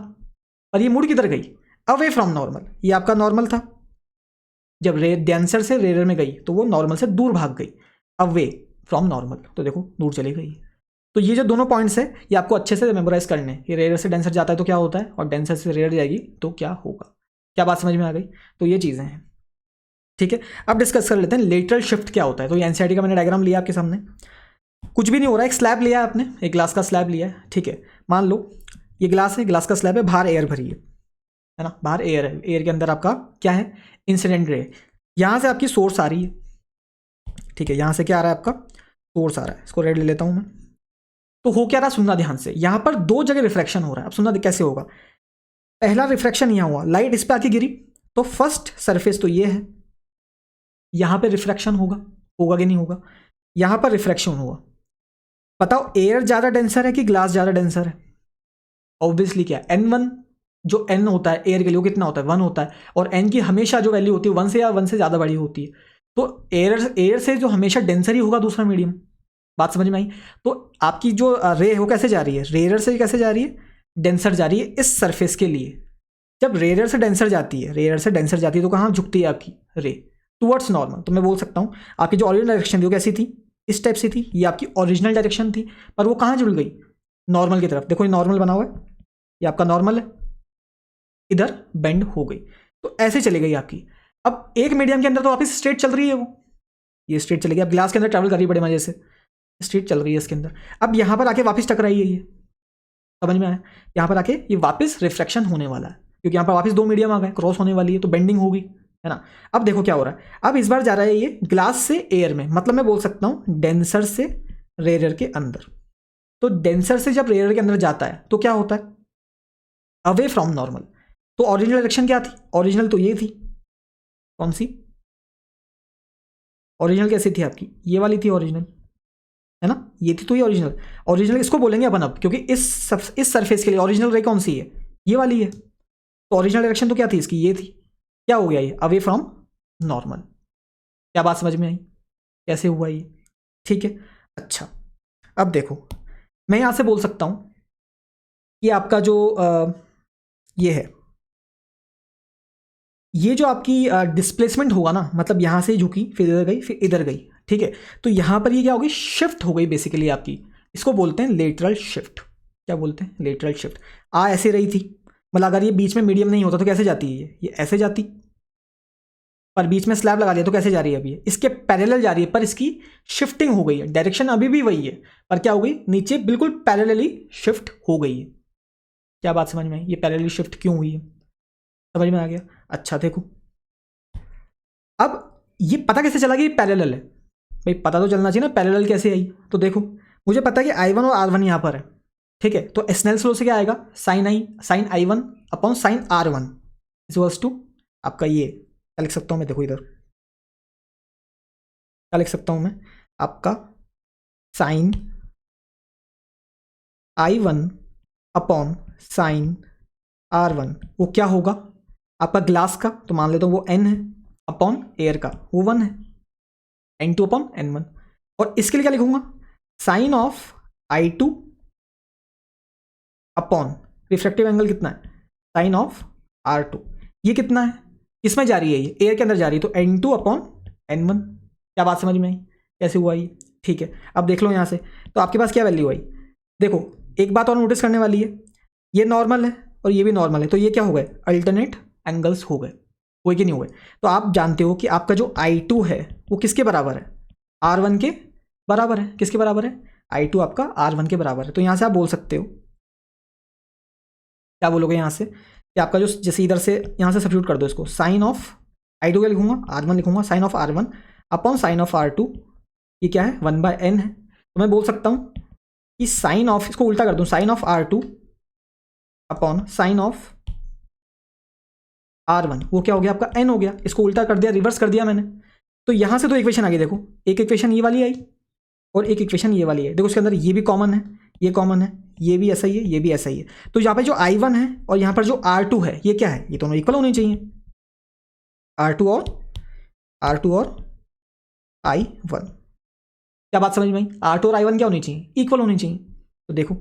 और ये मुड़ किधर गई, अवे फ्रॉम नॉर्मल। ये आपका नॉर्मल था, जब रे डेंसर से रेयर में गई तो वो नॉर्मल से दूर भाग गई, अवे फ्रॉम नॉर्मल, तो देखो दूर चली गई। तो ये जो दोनों पॉइंट्स है ये आपको अच्छे से मेमोराइज करने हैं। ये रेयर से डेंसर जाता है तो क्या होता है, और डेंसर से रेयर जाएगी तो क्या होगा। क्या बात समझ में आ गई? तो ये चीज़ें हैं, ठीक है। अब डिस्कस कर लेते हैं लेटरल शिफ्ट क्या होता है। तो ये एनसीईआरटी का मैंने डायग्राम लिया आपके सामने, कुछ भी नहीं हो रहा है, एक स्लैब लिया है आपने, एक ग्लास का स्लैब लिया है, ठीक है। मान लो ये ग्लास है, ग्लास का स्लैब है, बाहर एयर भरी है ना, बाहर एयर है, एयर के अंदर आपका क्या है, इंसिडेंट रे। यहाँ से आपकी सोर्स आ रही है, ठीक है, यहाँ से क्या आ रहा है आपका, सोर्स आ रहा है, इसको रेड ले लेता हूँ मैं। तो हो क्या रहा, सुनना ध्यान से, यहाँ पर दो जगह रिफ्लेक्शन हो रहा है। अब सुनना कैसे होगा, पहला रिफ्लेक्शन यहाँ हुआ, लाइट इस पर आके गिरी, तो फर्स्ट सरफेस तो ये है, यहाँ पे रिफ्लेक्शन होगा, होगा कि नहीं होगा, यहाँ पर रिफ्लेक्शन हुआ। बताओ एयर ज़्यादा डेंसर है कि ग्लास ज़्यादा डेंसर है? ऑब्वियसली क्या, N1 जो N होता है एयर के लिए वो कितना होता है, 1 होता है, और N की हमेशा जो वैल्यू होती है 1 से या 1 से ज़्यादा बड़ी होती है। तो एयर से जो हमेशा डेंसर ही होगा दूसरा मीडियम। बात समझ में आई? तो आपकी जो रे है वो कैसे जा रही है, रेयर से कैसे जा रही है, डेंसर जा रही है इस सरफेस के लिए। जब रेयर से डेंसर जाती है, रेयर से डेंसर जाती है तो कहाँ झुकती है आपकी रे, टुवर्ड्स नॉर्मल। तो मैं बोल सकता हूँ आपकी जो ओरिजिनल डायरेक्शन थी वो कैसी थी, इस टाइप से थी, ये आपकी ओरिजिनल डायरेक्शन थी, पर वो कहाँ जुड़ गई, नॉर्मल की तरफ। देखो ये नॉर्मल बना हुआ है, ये आपका नॉर्मल है, इधर बेंड हो गई, तो ऐसे चली गई आपकी। अब एक मीडियम के अंदर तो वापस स्ट्रेट चल रही है, वो ये स्ट्रेट चलेगी। अब ग्लास के अंदर ट्रैवल कर रही है बड़े मजे से, स्ट्रेट चल रही है इसके अंदर। अब यहाँ पर आके वापस टकराई है, ये समझ में आया, यहाँ पर आके ये वापस रिफ्लेक्शन होने वाला है, क्योंकि यहाँ पर वापस दो मीडियम आ गए, क्रॉस होने वाली है, तो बेंडिंग होगी, है ना। अब देखो क्या हो रहा है, अब इस बार जा रहा है ये ग्लास से एयर में, मतलब मैं बोल सकता हूँ डेंसर से रेयर के अंदर। तो डेंसर से जब रेयर के अंदर जाता है तो क्या होता है, अवे फ्रॉम नॉर्मल। तो ओरिजिनल डायरेक्शन क्या थी, ओरिजिनल तो ये थी, कौन सी ओरिजिनल कैसी थी आपकी, ये वाली थी ओरिजिनल, है ना, ये थी तो ये ओरिजिनल। ओरिजिनल इसको बोलेंगे अपन अब, क्योंकि इस सरफेस के लिए ओरिजिनल रे कौन सी है, ये वाली है। तो ओरिजिनल डायरेक्शन तो क्या थी इसकी, ये थी। क्या हो गया ये, अवे फ्रॉम नॉर्मल। क्या बात समझ में आई, कैसे हुआ ये, ठीक है। अच्छा अब देखो, मैं यहां से बोल सकता हूं कि आपका जो ये है, ये जो आपकी डिस्प्लेसमेंट होगा ना, मतलब यहां से झुकी फिर इधर गई फिर इधर गई, ठीक है। तो यहां पर ये क्या होगी, शिफ्ट हो गई बेसिकली आपकी, इसको बोलते हैं लेटरल शिफ्ट। क्या बोलते हैं, लेटरल शिफ्ट। ऐसे रही थी, मतलब अगर ये बीच में मीडियम नहीं होता तो कैसे जाती है, ये ऐसे जाती, पर बीच में स्लैब लगा दिया तो कैसे जा रही है, अभी इसके पैरेलल जा रही है, पर इसकी शिफ्टिंग हो गई है, डायरेक्शन अभी भी वही है, पर क्या हो गई, नीचे बिल्कुल पैरेलली शिफ्ट हो गई है। क्या बात समझ में आई, ये पैरेलली शिफ्ट क्यों हुई है, समझ में आ गया। अच्छा देखो, अब ये पता कैसे चला कि ये पैरेलल है, भाई पता तो चलना चाहिए ना पैरेलल कैसे आई। तो देखो मुझे पता है कि I1 और R1 यहाँ पर है, ठीक है। तो स्नेल्स लॉ से क्या आएगा, sine I1 upon sine R1 equals to आपका ये, क्या लिख सकता हूँ मैं, देखो इधर क्या लिख सकता हूँ मैं, आपका sign I1 upon sine R1, वो क्या होगा आपका ग्लास का, तो मान लेता हूँ वो N है, अपॉन एयर का वो 1 है, N2 अपॉन N1। और इसके लिए क्या लिखूंगा, sine of I2 upon refractive angle कितना है, साइन ऑफ R2। ये कितना है, किसमें जा रही है, ये एयर के अंदर जा रही है, तो N2 अपॉन N1। क्या बात समझ में आई, कैसे हुआ ये, ठीक है। अब देख लो यहाँ से, तो आपके पास क्या वैल्यू आई, देखो एक बात और नोटिस करने वाली है, ये नॉर्मल है और ये भी नॉर्मल है, तो ये क्या हो गए, अल्टरनेट एंगल्स हो गए, हुए कि नहीं हुए। तो आप जानते हो कि आपका जो I2 है वो किसके बराबर है, R1 के बराबर है। किसके बराबर है, I2 आपका R1 के बराबर है। तो यहाँ से आप बोल सकते हो, क्या बोलोगे यहाँ से, कि आपका जो, जैसे इधर से यहाँ से सब्स्टिट्यूट कर दो इसको, साइन ऑफ I2 क्या लिखूंगा, R1 लिखूंगा, sine of R1 upon sine of R2, ये क्या है 1/n है। तो मैं बोल सकता हूँ कि साइन ऑफ, इसको उल्टा कर दूँ, sine of R2 upon sine of R1, वो क्या हो गया आपका n हो गया, इसको उल्टा कर दिया, रिवर्स कर दिया मैंने। तो यहाँ से दो इक्वेशन आ गई, देखो एक इक्वेशन ये वाली आई और एक इक्वेशन ये वाली है, देखो उसके अंदर ये भी कॉमन है, ये कॉमन है, ये भी ऐसा ही है, ये भी ऐसा ही है। तो यहाँ पे जो I1 है और यहाँ पर जो R2 है, ये क्या है, ये दोनों इक्वल होने चाहिए, R2 और I1। क्या बात समझ में आई, R2 और I1 क्या होनी चाहिए, इक्वल होनी चाहिए। तो देखो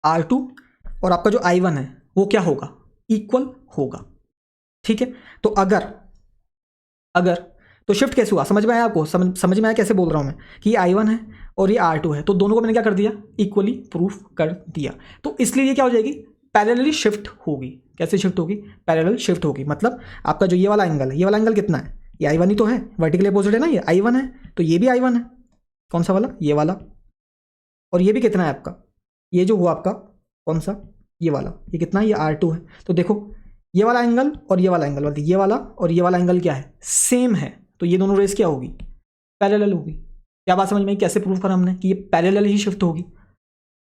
R2 और आपका जो I1 है वो क्या होगा, इक्वल होगा, ठीक है। तो अगर तो शिफ्ट कैसे हुआ, समझ में आया आपको, समझ में आया कैसे बोल रहा हूं मैं, कि ये I1 है और ये R2 है, तो दोनों को मैंने क्या कर दिया, इक्वली प्रूफ कर दिया। तो इसलिए ये क्या हो जाएगी, पैरेलली शिफ्ट होगी। कैसे शिफ्ट होगी, पैरेलल शिफ्ट होगी। मतलब आपका जो ये वाला एंगल है, ये वाला एंगल कितना है, ये I1 ही तो है, वर्टिकली अपोजिट है ना, ये I1 है, तो ये भी I1 है, कौन सा वाला, ये वाला। और ये भी कितना है आपका, ये जो हुआ आपका कौन सा, ये वाला, ये कितना, ये R2 है। तो देखो ये वाला एंगल और ये वाला एंगल, मतलब ये वाला और ये वाला एंगल क्या है, सेम है। तो ये दोनों रेस क्या होगी, पैरेलल होगी। क्या बात समझ में आई? कैसे प्रूव करा हमने कि ये पैरेलल ही शिफ्ट होगी,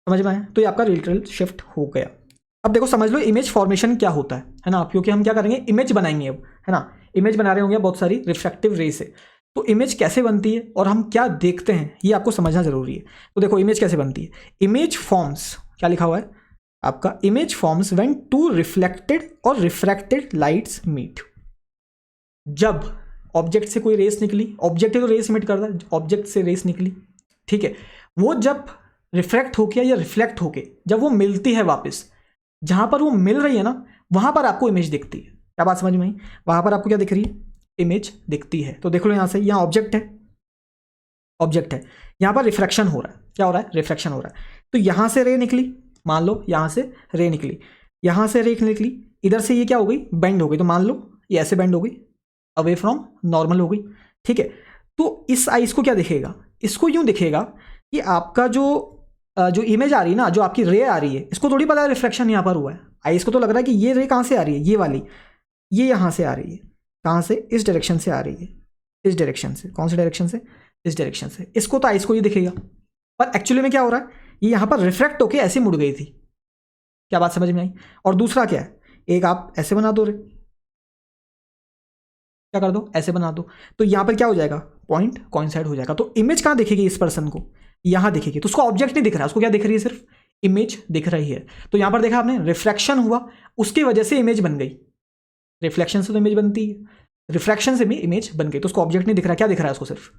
समझ में आया? तो ये आपका रिलेटरल शिफ्ट हो गया। अब देखो समझ लो इमेज फॉर्मेशन क्या होता है ना, क्योंकि हम क्या करेंगे, इमेज बनाएंगे अब, है ना। इमेज बना रहे होंगे बहुत सारी रिफ्रैक्टिव रे से। तो इमेज कैसे बनती है और हम क्या देखते हैं ये आपको समझना जरूरी है। तो देखो इमेज कैसे बनती है। इमेज फॉर्म्स, क्या लिखा हुआ है आपका, image forms when two reflected और रिफ्रैक्टेड लाइट्स मीट। जब ऑब्जेक्ट से कोई रेस निकली, ऑब्जेक्ट तो रेस इमिट करता है, ऑब्जेक्ट से रेस निकली, ठीक है, वो जब रिफ्रैक्ट होके या रिफ्लेक्ट होके जब वो मिलती है वापस, जहां पर वो मिल रही है ना, वहां पर आपको इमेज दिखती है। क्या बात समझ में आई? वहां पर आपको क्या दिख रही है, इमेज दिखती है। तो देख लो यहां से, यहां ऑब्जेक्ट है, ऑब्जेक्ट है, यहां पर रिफ्रैक्शन हो रहा है। क्या हो रहा है, रिफ्रैक्शन हो रहा है। तो यहां से रे निकली, मान लो यहां से रे निकली, यहां से रे निकली, इधर से ये क्या हो गई, बेंड हो गई। तो मान लो ये ऐसे बेंड हो गई, अवे फ्रॉम नॉर्मल हो गई, ठीक है। तो इस आइस को क्या दिखेगा, इसको यूं दिखेगा कि आपका जो इमेज आ रही है ना, जो आपकी रे आ रही है, इसको थोड़ी पता है रिफ्लेक्शन यहाँ पर हुआ है। आइस को तो लग रहा है कि ये रे कहाँ से आ रही है, ये वाली, ये यहाँ से आ रही है, कहाँ से, इस डायरेक्शन से आ रही है, इस डायरेक्शन से। कौन से डायरेक्शन से, इस डायरेक्शन से। इसको तो आइस को ये दिखेगा, पर एक्चुअली में क्या हो रहा है, ये यहाँ पर रिफ्लेक्ट होके ऐसे मुड़ गई थी। क्या बात समझ में आई? और दूसरा क्या है, एक आप ऐसे बना दो रे, क्या कर दो, ऐसे बना दो, तो यहाँ पर क्या हो जाएगा, पॉइंट कॉइंसाइड हो जाएगा। तो इमेज कहाँ दिखेगी इस पर्सन को, यहाँ दिखेगी। तो उसको ऑब्जेक्ट नहीं दिख रहा है, उसको क्या दिख रही है, सिर्फ इमेज दिख रही है। तो यहाँ पर देखा आपने, रिफ्रैक्शन हुआ, उसकी वजह से इमेज बन गई। रिफ्लेक्शन से तो इमेज बनती है, रिफ्रैक्शन से भी इमेज बन गई। तो उसको ऑब्जेक्ट नहीं दिख रहा, क्या दिख रहा है उसको, सिर्फ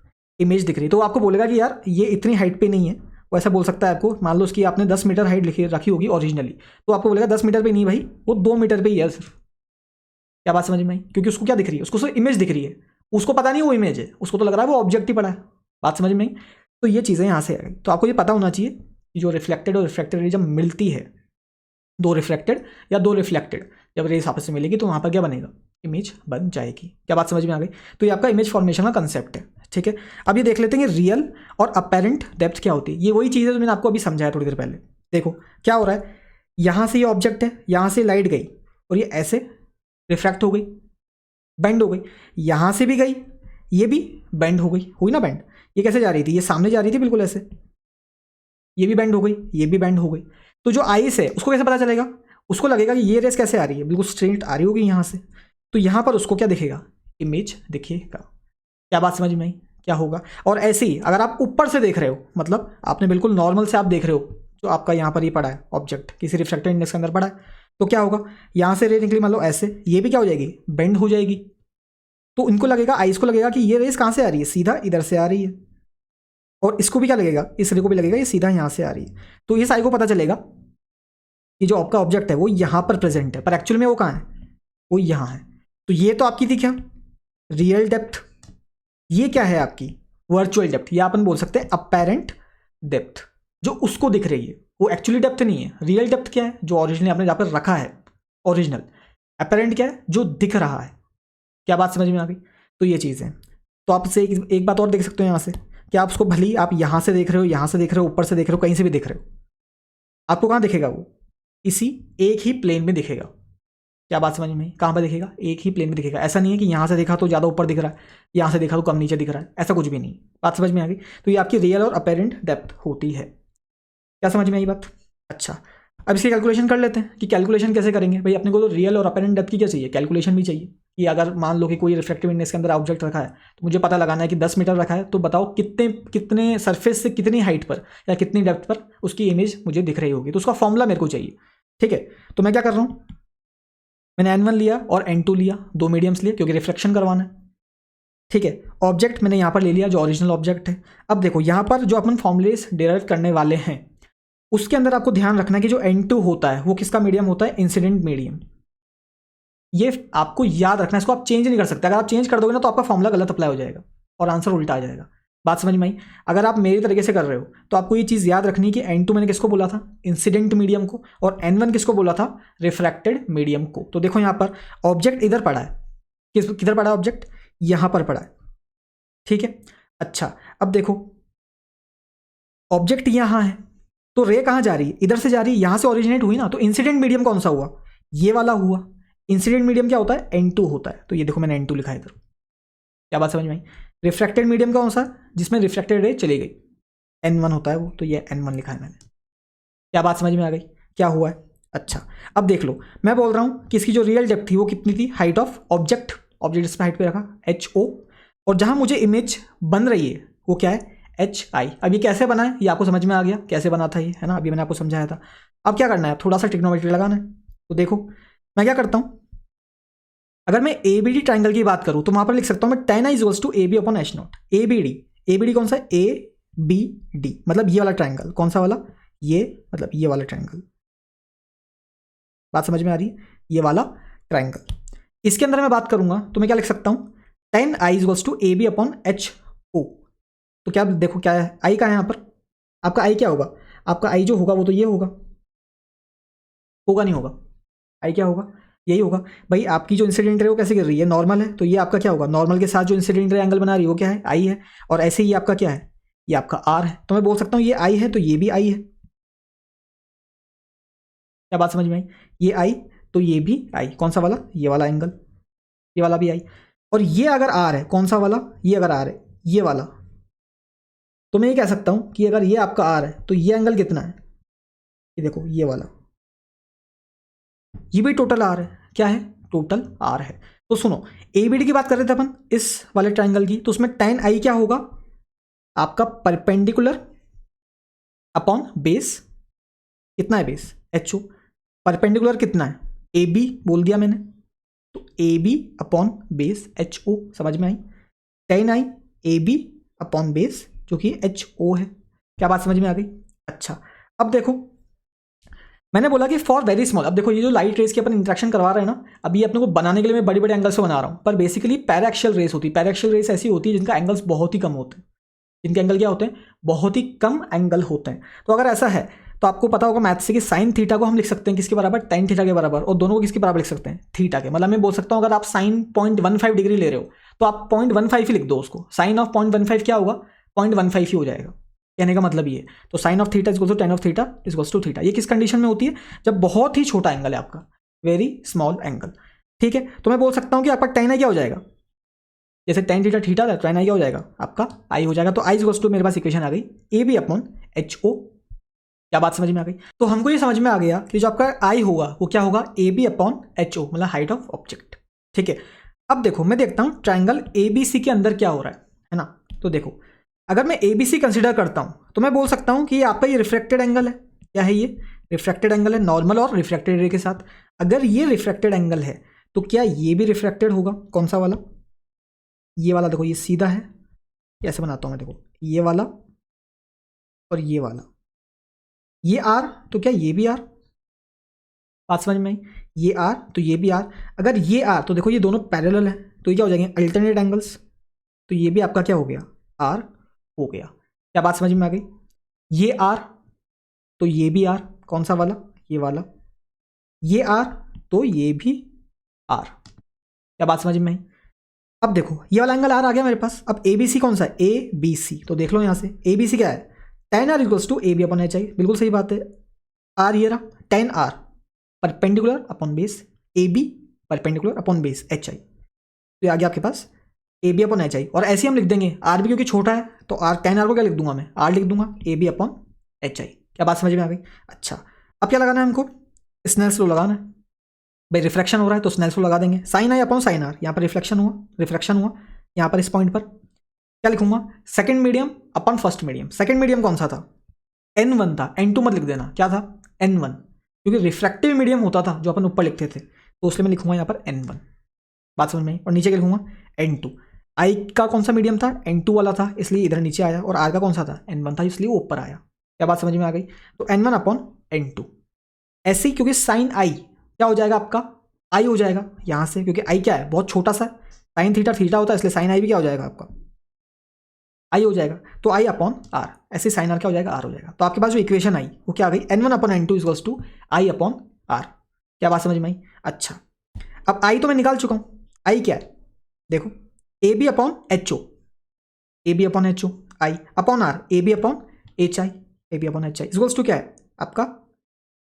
इमेज दिख रही है। तो आपको बोलेगा कि यार ये इतनी हाइट पे नहीं है, वो ऐसा बोल सकता है आपको। मान लो उसकी आपने 10 मीटर हाइट लिखी रखी होगी ओरिजिनली, तो आपको बोलेगा 10 मीटर पे नहीं भाई, वो 2 मीटर पे ही है सिर्फ। क्या बात समझ में आई? क्योंकि उसको क्या दिख रही है, उसको सिर्फ इमेज दिख रही है, उसको पता नहीं वो इमेज है, उसको तो लग रहा है वो ऑब्जेक्ट ही पड़ा है। बात समझ में आई? तो ये चीज़ें यहाँ से आ गई। तो आपको ये पता होना चाहिए कि जो रिफ्लेक्टेड और रिफ्रैक्टेड रे जब मिलती है, दो रिफ्लेक्टेड या दो रिफ्लेक्टेड जब रेस आपस में मिलेगी, तो वहाँ पर क्या बनेगा, इमेज बन जाएगी। क्या बात समझ में आ गई? तो ये आपका इमेज फॉर्मेशन का कंसेप्ट है, ठीक है। अब ये देख लेते हैं रियल और अपेरेंट डेप्थ क्या होती है। ये वही चीज़ है जो मैंने आपको अभी समझाया थोड़ी देर पहले। देखो क्या हो रहा है, यहाँ से ये ऑब्जेक्ट है, यहाँ से लाइट गई और ये ऐसे रिफ्रैक्ट हो गई, बेंड हो गई, यहाँ से भी गई, ये भी बेंड हो गई, हुई ना बेंड। ये कैसे जा रही थी, ये सामने जा रही थी बिल्कुल ऐसे, ये भी बेंड हो गई, ये भी बेंड हो गई। तो जो आइस है उसको कैसे पता चलेगा, उसको लगेगा कि ये रेस कैसे आ रही है, बिल्कुल स्ट्रेट आ रही होगी यहाँ से। तो यहाँ पर उसको क्या दिखेगा, इमेज दिखेगा। क्या बात समझ में आई? क्या होगा। और ऐसे ही अगर आप ऊपर से देख रहे हो, मतलब आपने बिल्कुल नॉर्मल से आप देख रहे हो, जो आपका यहाँ पर ये पड़ा है ऑब्जेक्ट किसी रिफ्रैक्टिव इंडेक्स के अंदर पड़ा है, तो क्या होगा, यहाँ से रे निकली मान लो ऐसे, ये भी क्या हो जाएगी, बेंड हो जाएगी। तो इनको लगेगा, आइस को लगेगा कि ये रेस कहाँ से आ रही है, सीधा इधर से आ रही है। और इसको भी क्या लगेगा, इस रे को भी लगेगा ये सीधा यहाँ से आ रही है। तो इस आई को पता चलेगा कि जो आपका ऑब्जेक्ट है वो यहाँ पर प्रेजेंट है, पर एक्चुअल में वो कहाँ है, वो यहाँ है। तो ये तो आपकी थी क्या, रियल डेप्थ। ये क्या है आपकी, वर्चुअल डेप्थ, या अपन बोल सकते हैं अपेरेंट डेप्थ, जो उसको दिख रही है, वो एक्चुअली डेप्थ नहीं है। रियल डेप्थ क्या है, जो ओरिजिनली आपने जहाँ पर रखा है ओरिजिनल। अपेरेंट क्या है, जो दिख रहा है। क्या बात समझ में आ गई? तो ये चीज़ है। तो आप इसे एक बात और देख सकते हो यहाँ से, कि आप उसको भली आप यहाँ से देख रहे हो, यहाँ से देख रहे हो, ऊपर से देख रहे हो, कहीं से भी देख रहे हो, आपको कहाँ दिखेगा, वो इसी एक ही प्लेन में दिखेगा। क्या बात समझ में? कहाँ पर दिखेगा, एक ही प्लेन में दिखेगा। ऐसा नहीं है कि यहाँ से देखा तो ज़्यादा ऊपर दिख रहा है, यहाँ से देखा तो कम नीचे दिख रहा है, ऐसा कुछ भी नहीं। बात समझ में आ गई? तो ये आपकी रियल और अपेरेंट डेप्थ होती है। क्या समझ में आई बात? अच्छा, अब इसकी कैलकुलेशन कर लेते हैं कि कैलकुलेशन कैसे करेंगे। भाई अपने को तो रियल और अपेरेंट डेप्थ की क्या चाहिए, कैलकुलेशन भी चाहिए। कि अगर मान लो कि कोई रिफ्रैक्टिव इंडेक्स के अंदर ऑब्जेक्ट रखा है, तो मुझे पता लगाना है कि 10 मीटर रखा है, तो बताओ कितने कितने सरफेस से कितनी हाइट पर या कितनी डेप्थ पर उसकी इमेज मुझे दिख रही होगी। तो उसका फॉर्मूला मेरे को चाहिए, ठीक है। तो मैं क्या कर रहा हूँ, मैंने N1 लिया और N2 लिया, दो मीडियम्स लिए क्योंकि रिफ्लेक्शन करवाना है, ठीक है। ऑब्जेक्ट मैंने यहाँ पर ले लिया जो ओरिजिनल ऑब्जेक्ट है। अब देखो यहाँ पर जो अपन फॉर्मुलेस डिराइव करने वाले हैं, उसके अंदर आपको ध्यान रखना है कि जो N2 होता है वो किसका मीडियम होता है, इंसिडेंट मीडियम। ये आपको याद रखना है, इसको आप चेंज नहीं कर सकते। अगर आप चेंज कर दोगे ना तो आपका फॉर्मूला गलत अप्लाई हो जाएगा और आंसर उल्टा आ जाएगा। बात समझ में आई? अगर आप मेरी तरीके से कर रहे हो तो आपको ये चीज़ याद रखनी है कि N2 मैंने किसको बोला था, इंसिडेंट मीडियम को, और N1 किसको बोला था, रिफ्रैक्टेड मीडियम को। तो देखो यहाँ पर ऑब्जेक्ट इधर पड़ा है, किधर पड़ा है ऑब्जेक्ट, यहाँ पर पड़ा है, ठीक है। अच्छा अब देखो ऑब्जेक्ट यहाँ है, तो रे कहाँ जा रही है, इधर से जा रही है, यहाँ से ओरिजिनेट हुई ना, तो इंसिडेंट मीडियम कौन सा हुआ, ये वाला हुआ। इंसिडेंट मीडियम क्या होता है, N2 होता है, तो ये देखो मैंने N2 लिखा है इधर। क्या बात समझ में आई। रिफ्रैक्टेड मीडियम कौन सा, जिसमें रिफ्रैक्टेड रे चली गई, N1 होता है वो, तो ये N1 लिखा है मैंने। क्या बात समझ में आ गई, क्या हुआ है। अच्छा अब देख लो, मैं बोल रहा हूँ कि इसकी जो रियल डेप्थ थी वो कितनी थी, हाइट ऑफ ऑब्जेक्ट, ऑब्जेक्ट इसमें हाइट पे रखा HO, और जहाँ मुझे इमेज बन रही है वो क्या है, HI। अब ये कैसे बना है ये आपको समझ में आ गया, कैसे बना था ये, है ना, अभी मैंने आपको समझाया था। अब क्या करना है, थोड़ा सा ट्रिग्नोमेट्री लगाना है। तो देखो मैं क्या करता हूँ, अगर मैं ABD ट्राइंगल की बात करूँ तो वहाँ पर लिख सकता हूँ मैं tan I equals to AB upon H naught. ABD कौन सा है, ABD मतलब ये वाला ट्राइंगल, कौन सा वाला, ये मतलब ये वाला ट्राइंगल। बात समझ में आ रही है, ये वाला ट्राइंगल। इसके अंदर मैं बात करूंगा तो मैं क्या लिख सकता हूँ, tan I equals to AB upon HO। तो क्या देखो क्या है, I का है यहाँ पर, आपका I क्या होगा, आपका I जो होगा वो तो ये होगा, होगा नहीं होगा, I क्या होगा, यही होगा। भाई आपकी जो इंसिडेंट रे वो कैसे गिर रही है, नॉर्मल है, तो ये आपका क्या होगा, नॉर्मल के साथ जो इंसिडेंट रे एंगल बना रही है वो क्या है, I है। और ऐसे ही आपका क्या है, ये आपका R है। तो मैं बोल सकता हूँ ये I है तो ये भी I है। क्या बात समझ में आई, ये I तो ये भी I, कौन सा वाला, ये वाला एंगल, ये वाला भी I। और ये अगर R है, कौन सा वाला, ये अगर R है, ये वाला, तो मैं ये कह सकता हूँ कि अगर ये आपका R है तो ये एंगल कितना है, ये देखो ये वाला, ये भी टोटल R है, क्या है, टोटल R है। तो सुनो, ABD की बात कर रहे थे अपन इस वाले ट्राइंगल की, तो उसमें tan I क्या होगा, आपका परपेंडिकुलर अपॉन बेस, कितना है बेस, HO, परपेंडिकुलर कितना है, AB बोल दिया मैंने, तो AB अपॉन बेस HO, समझ में आई। tan I AB upon base जो कि HO है। क्या बात समझ में आ गई। अच्छा अब देखो, मैंने बोला कि फॉर वेरी स्मॉल, अब देखो ये जो लाइट रेस की अपन इंटरेक्शन करवा रहे हैं ना, अभी अपने को बनाने के लिए मैं बड़े बड़े एंगल से बना रहा हूँ, पर बेसिकली पैराक्सियल रेस होती है। पैराक्सियल रेस ऐसी होती है जिनका एंगल्स बहुत ही कम होते हैं, जिनके एंगल क्या होते हैं, बहुत ही कम एंगल होते हैं। तो अगर ऐसा है तो आपको पता होगा मैथ से कि साइन थीटा को हम लिख सकते हैं किसके बराबर, tan थीटा के बराबर, और दोनों को किसके बराबर लिख सकते हैं, थीटा के। मतलब मैं बोल सकता हूँ अगर आप साइन 0.15 डिग्री ले रहे हो तो आप 0.15 ही लिख दो उसको, साइन ऑफ 0.15 क्या होगा, 0.15 ही हो जाएगा। कहने का मतलब ये, तो sine of theta equals to tan of theta equals to theta. ये किस कंडीशन में होती है, जब बहुत ही छोटा एंगल है आपका, वेरी स्मॉल एंगल। ठीक है, तो मैं बोल सकता हूँ कि आपका tan I क्या हो जाएगा, जैसे tan थीटा थीटा था, tan I क्या हो जाएगा, आपका I हो जाएगा। तो I इक्वल्स टू मेरे पास इक्वेशन आ गई AB अपॉन HO। क्या बात समझ में आ गई। तो हमको ये समझ में आ गया कि जो आपका I होगा वो क्या होगा, AB अपॉन HO, मतलब हाइट ऑफ ऑब्जेक्ट। ठीक है, अब देखो मैं देखता हूँ ट्राइंगल ABC के अंदर क्या हो रहा है ना। तो देखो अगर मैं ABC कंसिडर करता हूँ तो मैं बोल सकता हूँ कि आपका ये रिफ्रैक्टेड एंगल है, क्या है ये, रिफ्रैक्टेड एंगल है, नॉर्मल और रिफ्रैक्टेड रे के साथ। अगर ये रिफ्रैक्टेड एंगल है तो क्या ये भी रिफ्रैक्टेड होगा, कौन सा वाला, ये वाला। देखो ये सीधा है, कैसे बनाता हूँ मैं, देखो ये वाला और ये वाला, ये R तो क्या ये भी R, बात समझ में आई, ये R तो ये भी R। अगर ये R तो देखो ये दोनों पैरेलल है, तो ये क्या हो जाएंगे, अल्टरनेट एंगल्स। तो ये भी आपका क्या हो गया, R हो गया। क्या बात समझ में आ गई। ये R तो ये भी R, कौन सा वाला, ये वाला, ये R तो ये भी R। क्या बात समझ में आई। अब देखो ये वाला एंगल R आ गया मेरे पास। अब ABC कौन सा है, ABC, तो देख लो यहाँ से ABC क्या है, tan R equals to AB upon HI। बिल्कुल सही बात है, R ये रहा, tan R perpendicular upon base AB perpendicular upon base HI। तो ये आ गया आपके पास AB अपॉन HI। और ऐसे हम लिख देंगे R भी क्योंकि छोटा है तो R tan R को क्या लिख दूंगा मैं, R लिख दूंगा AB अपॉन HI। क्या बात समझ में आ गई। अच्छा अब क्या लगाना है हमको, स्नेल्स लॉ लगाना है। भाई रिफ्लेक्शन हो रहा है तो स्नेल्स लॉ लगा देंगे, sine I upon sine R, यहाँ पर रिफ्लेक्शन हुआ यहाँ पर इस पॉइंट पर क्या लिखूंगा, second medium upon first medium. Second medium कौन सा था, N1 था, N2 मत लिख देना, क्या था N1, क्योंकि रिफ्रैक्टिव मीडियम होता था जो अपन ऊपर लिखते थे, तो उसलिए मैं लिखूंगा यहाँ पर N1। बात समझ में आई। और नीचे क्या लिखूंगा N2। आई का कौन सा मीडियम था, N2 वाला था, इसलिए इधर नीचे आया, और आर का कौन सा था, N1 था, इसलिए वो ऊपर आया। क्या बात समझ में आ गई। तो N1 अपॉन N2 ऐसे ही, क्योंकि साइन आई क्या हो जाएगा आपका, आई हो जाएगा यहाँ से, क्योंकि आई क्या है बहुत छोटा सा, साइन थीटा थीटा होता है, इसलिए साइन आई भी क्या हो जाएगा आपका, आई हो जाएगा। तो आई अपॉन आर, ऐसे साइन आर क्या हो जाएगा, आर हो जाएगा। तो आपके पास जो इक्वेशन आई वो क्या आ गई, N1 upon N2 equals to I upon R. क्या बात समझ में आई। अच्छा अब आई तो मैं निकाल चुका हूँ, आई क्या है देखो, A B upon H O, A B upon H O, I upon R, A B upon H I. A B upon H I equals to क्या है आपका,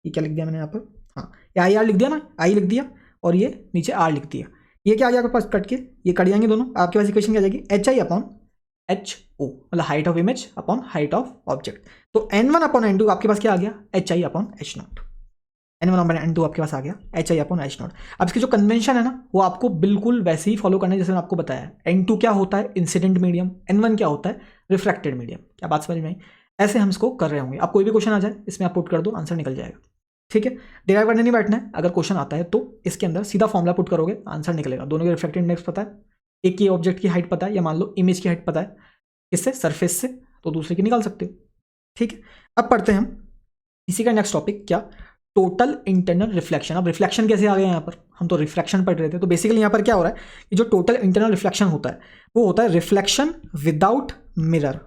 ये क्या लिख दिया मैंने यहाँ पर, हाँ ये आई आर लिख दिया ना, आई लिख दिया और ये नीचे आर लिख दिया, ये क्या आ जाएगा पास कट के, ये कट जाएंगे दोनों, आपके पास इक्वेशन क्या आ जाएगी H I upon H O, मतलब height of image upon height of object. तो N one upon N two आपके पास क्या आ गया, H I upon H naught, N one upon N two आपके पास आ गया H I upon H naught. अब इसकी जो कन्वेंशन है ना वो आपको बिल्कुल वैसे ही फॉलो करना है जैसे मैंने आपको बताया, एन टू क्या होता है इंसिडेंट मीडियम, एन वन क्या होता है रिफ्रैक्टेड मीडियम। क्या बात समझ में आई? ऐसे हम इसको कर रहे होंगे, आप कोई भी क्वेश्चन आ जाए इसमें आप पुट कर दो, आंसर निकल जाएगा। ठीक है, डिराइव करने नहीं बैठना है, अगर क्वेश्चन आता है तो इसके अंदर सीधा फॉर्मूला पुट करोगे, आंसर निकलेगा। दोनों के रिफ्रैक्टेड इंडेक्स पता है, एक की ऑब्जेक्ट की हाइट पता है, या मान लो इमेज की हाइट पता है किससे, सरफेस से, तो दूसरे की निकाल सकते हो। ठीक है, अब पढ़ते हैं हम इसी का नेक्स्ट टॉपिक, क्या, टोटल इंटरनल रिफ्लेक्शन। अब रिफ्लेक्शन कैसे आ गया यहाँ पर, हम तो रिफ्लेक्शन पढ़ रहे थे। तो बेसिकली यहाँ पर क्या हो रहा है कि जो टोटल इंटरनल रिफ्लेक्शन होता है वो होता है रिफ्लेक्शन विदाउट मिरर।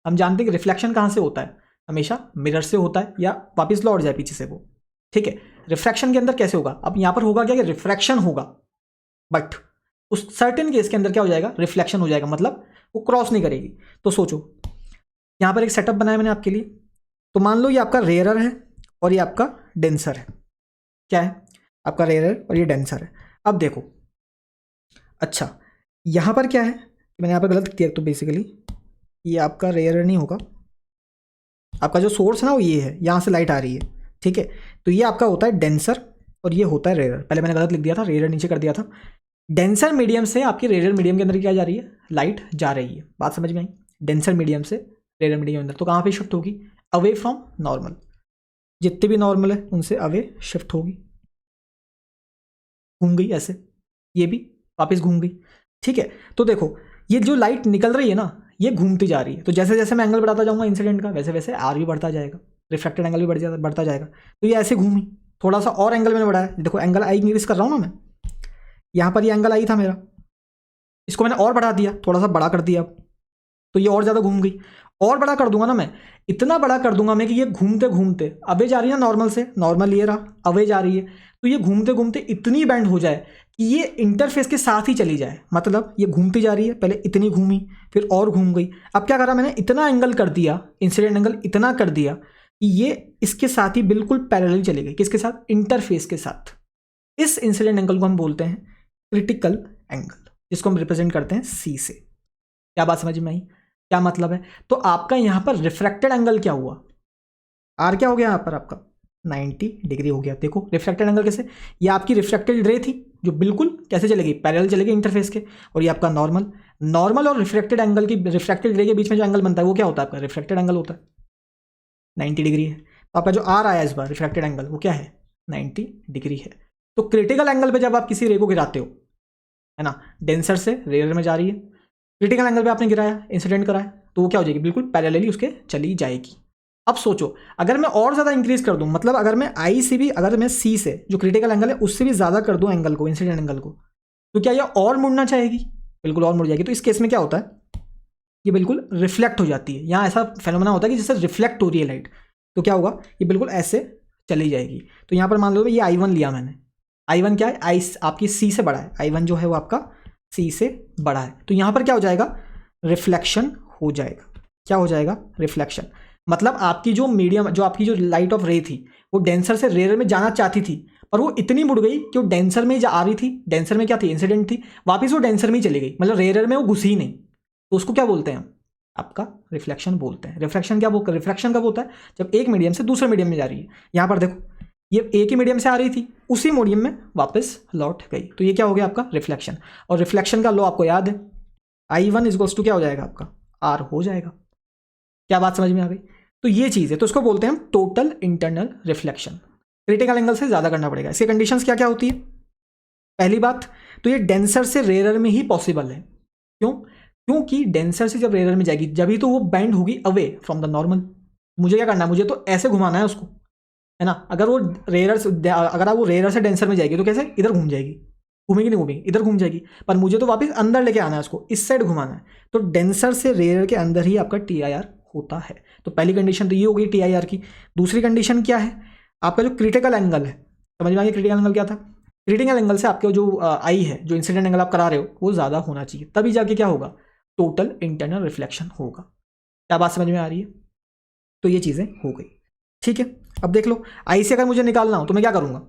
हम जानते हैं कि रिफ्लेक्शन कहाँ से होता है, हमेशा मिरर से होता है, या वापस लौट जाए पीछे से वो। ठीक है, रिफ्रैक्शन के अंदर कैसे होगा, अब यहां पर होगा क्या कि रिफ्रैक्शन होगा बट उस सर्टेन केस के अंदर क्या हो जाएगा, रिफ्लेक्शन हो जाएगा, मतलब वो क्रॉस नहीं करेगी। तो सोचो यहां पर एक सेटअप बनाया मैंने आपके लिए, तो मान लो ये आपका रेयरर है और ये आपका डेंसर है। क्या है आपका रेयरर और ये डेंसर है। अब देखो, अच्छा यहां पर क्या है, मैंने यहां पर गलत किया, तो बेसिकली ये आपका रेयरर नहीं होगा, आपका जो सोर्स है ना वो ये है, यहां से लाइट आ रही है। ठीक है, तो ये आपका होता है डेंसर और ये होता है रेयर। पहले मैंने गलत लिख दिया था, रेयर नीचे कर दिया था। डेंसर मीडियम से आपकी रेयर मीडियम के अंदर क्या जा रही है, लाइट जा रही है। बात समझ में आई? डेंसर मीडियम से रेयर मीडियम के अंदर, तो कहाँ पे शिफ्ट होगी, अवे फ्रॉम नॉर्मल, जितने भी नॉर्मल है उनसे अवे शिफ्ट होगी, घूम गई ऐसे, ये भी वापस घूम गई। ठीक है, तो देखो ये जो लाइट निकल रही है ना ये घूमती जा रही है, तो जैसे जैसे मैं एंगल बढ़ाता जाऊंगा इंसिडेंट का वैसे वैसे आर भी बढ़ता जाएगा, रिफ्लेक्टेड एंगल भी बढ़ता जाएगा। तो ये ऐसे घूमी, थोड़ा सा और एंगल मैंने बढ़ाया, देखो एंगल आई इंक्रीज कर रहा हूँ ना मैं, यहाँ पर ये एंगल आई था मेरा, इसको मैंने और बढ़ा दिया, थोड़ा सा बड़ा कर दिया, तो ये और ज़्यादा घूम गई। और बड़ा कर दूंगा ना मैं, इतना बड़ा कर दूंगा मैं कि ये घूमते घूमते अवे जा रही है ना नॉर्मल से, नॉर्मल ये रहा अवे जा रही है, तो ये घूमते घूमते इतनी बैंड हो जाए कि ये इंटरफेस के साथ ही चली जाए। मतलब ये घूमती जा रही है, पहले इतनी घूमी फिर और घूम गई, अब क्या करा मैंने, इतना एंगल कर दिया, इंसिडेंट एंगल इतना कर दिया कि ये इसके साथ ही बिल्कुल पैरेलल चली गई, किसके साथ, इंटरफेस के साथ। इस इंसिडेंट एंगल को हम बोलते हैं क्रिटिकल एंगल, जिसको हम रिप्रेजेंट करते हैं सी से। क्या बात समझ में आई, क्या मतलब है? तो आपका यहां पर रिफ्रैक्टेड एंगल क्या हुआ, आर क्या हो गया यहां पर आपका 90 डिग्री हो गया। देखो रिफ्रैक्टेड एंगल कैसे, ये आपकी रिफ्रैक्टेड रे थी जो बिल्कुल कैसे चलेगी, पैरेलल चलेगी इंटरफेस के, और ये आपका नॉर्मल और रिफ्रैक्टेड एंगल की, रिफ्रैक्टेड रे के बीच में जो एंगल बनता है वो क्या होता है आपका, रिफ्रैक्टेड एंगल होता है, 90 डिग्री है। तो आपका जो आर आया इस बार रिफ्रैक्टेड एंगल वो क्या है, 90 डिग्री है। तो क्रिटिकल एंगल पे जब आप किसी रे को गिराते हो, है ना, डेंसर से रेयर में जा रही है, क्रिटिकल एंगल पे आपने गिराया, इंसिडेंट कराया, तो वो क्या हो जाएगी, बिल्कुल पैरेलली उसके चली जाएगी। अब सोचो अगर मैं और ज़्यादा इंक्रीज कर दूं, मतलब अगर मैं आई से भी, अगर मैं सी से जो क्रिटिकल एंगल है उससे भी ज़्यादा कर दूं एंगल को, इंसिडेंट एंगल को, तो क्या ये और मुड़ना चाहेगी, बिल्कुल और मुड़ जाएगी। तो इस केस में क्या होता है, ये बिल्कुल रिफ्लेक्ट हो जाती है, यहाँ ऐसा फेनोमेना होता है कि जैसे रिफ्लेक्ट हो रही है लाइट, तो क्या होगा, ये बिल्कुल ऐसे चली जाएगी। तो यहाँ पर मान लो ये I1 लिया मैंने, I1 क्या है, आई आपकी सी से बड़ा है, I1 जो है वो आपका सी से बड़ा है, तो यहाँ पर क्या हो जाएगा, रिफ्लेक्शन हो जाएगा। क्या हो जाएगा, रिफ्लेक्शन। मतलब आपकी जो मीडियम, जो आपकी जो लाइट ऑफ रे थी वो डेंसर से रेयर में जाना चाहती थी, पर वो इतनी मुड़ गई कि वो डेंसर में जा आ रही थी, डेंसर में क्या थी, इंसिडेंट थी, वापस वो डेंसर में ही चली गई, मतलब रेयर में वो घुसी ही नहीं। तो उसको क्या बोलते हैं हम, आपका रिफ्लेक्शन बोलते हैं। रिफ्लेक्शन क्या बोलते हैं, रिफ्लेक्शन कब होता है, जब एक मीडियम से दूसरे मीडियम में जा रही है। यहाँ पर देखो ये एक ही मीडियम से आ रही थी, उसी मीडियम में वापस लौट गई, तो ये क्या हो गया आपका रिफ्लेक्शन। और रिफ्लेक्शन का लॉ आपको याद है, I1 इक्वल्स टू क्या हो जाएगा आपका, R हो जाएगा। क्या बात समझ में आ गई? तो ये चीज़ है, तो इसको बोलते हैं हम total internal reflection. Critical angle से ज़्यादा करना पड़ेगा। इसकी कंडीशंस क्या क्या होती है, पहली बात तो ये डेंसर से रेयर में ही पॉसिबल है। क्यों? क्योंकि डेंसर से जब रेयर में जाएगी जब ही तो वो बैंड होगी अवे फ्रॉम द नॉर्मल। मुझे क्या करना है, मुझे तो ऐसे घुमाना है उसको, है ना। अगर वो रेयर से, अगर वो रेयर से डेंसर में जाएगी तो कैसे, इधर घूम जाएगी, घूमेगी नहीं घूमेगी, इधर घूम जाएगी, पर मुझे तो वापस अंदर लेके आना है उसको, इस साइड घुमाना है। तो डेंसर से रेयर के अंदर ही आपका TIR होता है। तो पहली कंडीशन तो ये हो गई TIR की। दूसरी कंडीशन क्या है, आपका जो क्रिटिकल एंगल है, समझ में आ गया क्रिटिकल एंगल क्या था। क्रिटिकल एंगल से आपके जो आई है, जो इंसिडेंट एंगल आप करा रहे हो वो ज़्यादा होना चाहिए, तभी जाके क्या होगा, टोटल इंटरनल रिफ्लेक्शन होगा। क्या बात समझ में आ रही है? तो ये चीज़ें हो गई, ठीक है। अब देख लो, आई सी अगर मुझे निकालना हो तो मैं क्या करूँगा,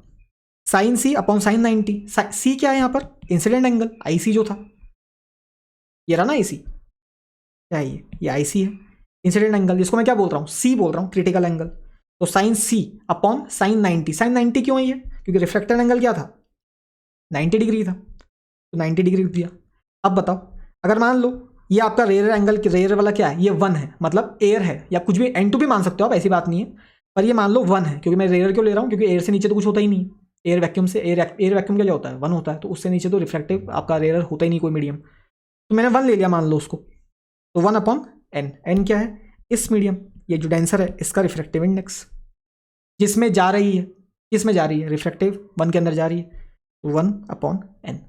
साइन सी अपॉन साइन 90। सी क्या है यहाँ पर, इंसिडेंट एंगल, आई सी जो था ये रहा ना, आई सी क्या है, ये आई सी है, इंसिडेंट एंगल जिसको मैं क्या बोल रहा हूँ, सी बोल रहा हूँ, क्रिटिकल एंगल। तो साइन सी अपॉन साइन 90, साइन 90 क्यों है ये, क्योंकि रिफ्लेक्टेड एंगल क्या था, 90 डिग्री था, तो 90 डिग्री दिया। अब बताओ, अगर मान लो ये आपका रेयर एंगल, रेयर वाला क्या है, ये 1 है, मतलब एयर है, या कुछ भी N2 भी मान सकते हो आप, ऐसी बात नहीं है, पर ये मान लो 1 है, क्योंकि मैं रेयर क्यों ले रहा हूँ, क्योंकि एयर से नीचे तो कुछ होता ही नहीं, एयर वैक्यूम से, एयर वैक्यूम क्या होता है, 1 होता है, तो उससे नीचे तो रिफ्लेक्टिव आपका रेयर होता ही नहीं कोई मीडियम। तो मैंने 1 ले लिया मान लो उसको, तो 1 अपॉन एन, एन क्या है, इस मीडियम, ये जो डेंसर है इसका रिफ्रैक्टिव इंडेक्स, जिसमें जा रही है, किसमें जा रही है, रिफ्रैक्टिव 1 के अंदर जा रही है, तो 1 अपॉन एन।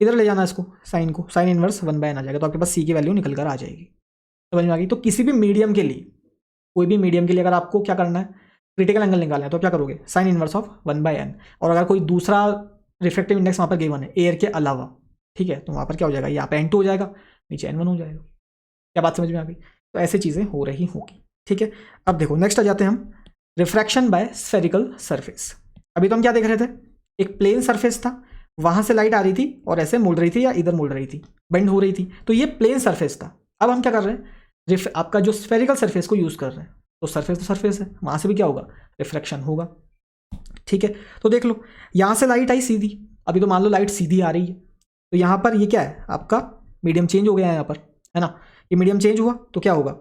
इधर ले जाना इसको, साइन को, साइन इनवर्स 1/n आ जाएगा, तो आपके पास सी की वैल्यू निकल कर आ जाएगी। समझ में आ गई। तो किसी भी मीडियम के लिए, कोई भी मीडियम के लिए अगर आपको क्या करना है, क्रिटिकल एंगल निकालना है, तो क्या करोगे, साइन इनवर्स ऑफ 1/n। और अगर कोई दूसरा रिफ्रैक्टिव इंडेक्स वहाँ पर गिवन है एयर के अलावा, ठीक है, तो वहाँ पर क्या हो जाएगा, यहाँ पे N2 हो जाएगा, नीचे N1 हो जाएगा। क्या बात समझ में आ गई। तो ऐसी चीज़ें हो रही होगी, ठीक है। अब देखो नेक्स्ट आ जाते हैं हम, रिफ्रैक्शन बाय स्फेरिकल सरफेस। अभी तो हम क्या देख रहे थे, एक प्लेन सरफेस था, वहां से लाइट आ रही थी और ऐसे मुड़ रही थी या इधर मुड़ रही थी, बेंड हो रही थी, तो ये प्लेन सरफेस था। अब हम क्या कर रहे हैं, आपका जो स्फेरिकल सरफेस को यूज कर रहे हैं, तो सरफेस तो सरफेस है, वहां से भी क्या होगा, रिफ्रैक्शन होगा, ठीक है। तो देख लो, यहां से लाइट आई सीधी, अभी तो मान लो लाइट सीधी आ रही है, तो यहां पर ये क्या है, आपका मीडियम चेंज हो गया है यहाँ पर, है ना, ये मीडियम चेंज हुआ तो क्या होगा,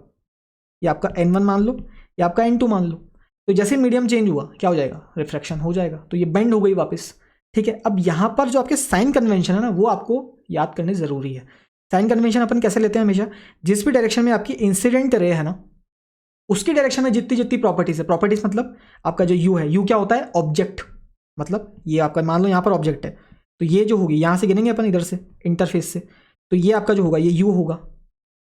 ये आपका N1 मान लो, ये आपका N2 मान लो, तो जैसे मीडियम चेंज हुआ क्या हो जाएगा, रिफ्रैक्शन हो जाएगा, तो ये बेंड हो गई वापस, ठीक है। अब यहाँ पर जो आपके साइन कन्वेंशन है ना, वो आपको याद करने जरूरी है। साइन कन्वेंशन अपन कैसे लेते हैं हमेशा, जिस भी डायरेक्शन में आपकी इंसिडेंट रे है ना, उसकी डायरेक्शन में जितनी जितनी प्रॉपर्टीज है, प्रॉपर्टीज मतलब आपका जो यू है, यू क्या होता है, ऑब्जेक्ट, मतलब ये आपका मान लो यहाँ पर ऑब्जेक्ट है, तो ये जो होगी, यहाँ से गिनेंगे अपन इधर से इंटरफेस से, तो ये आपका जो होगा ये यू होगा,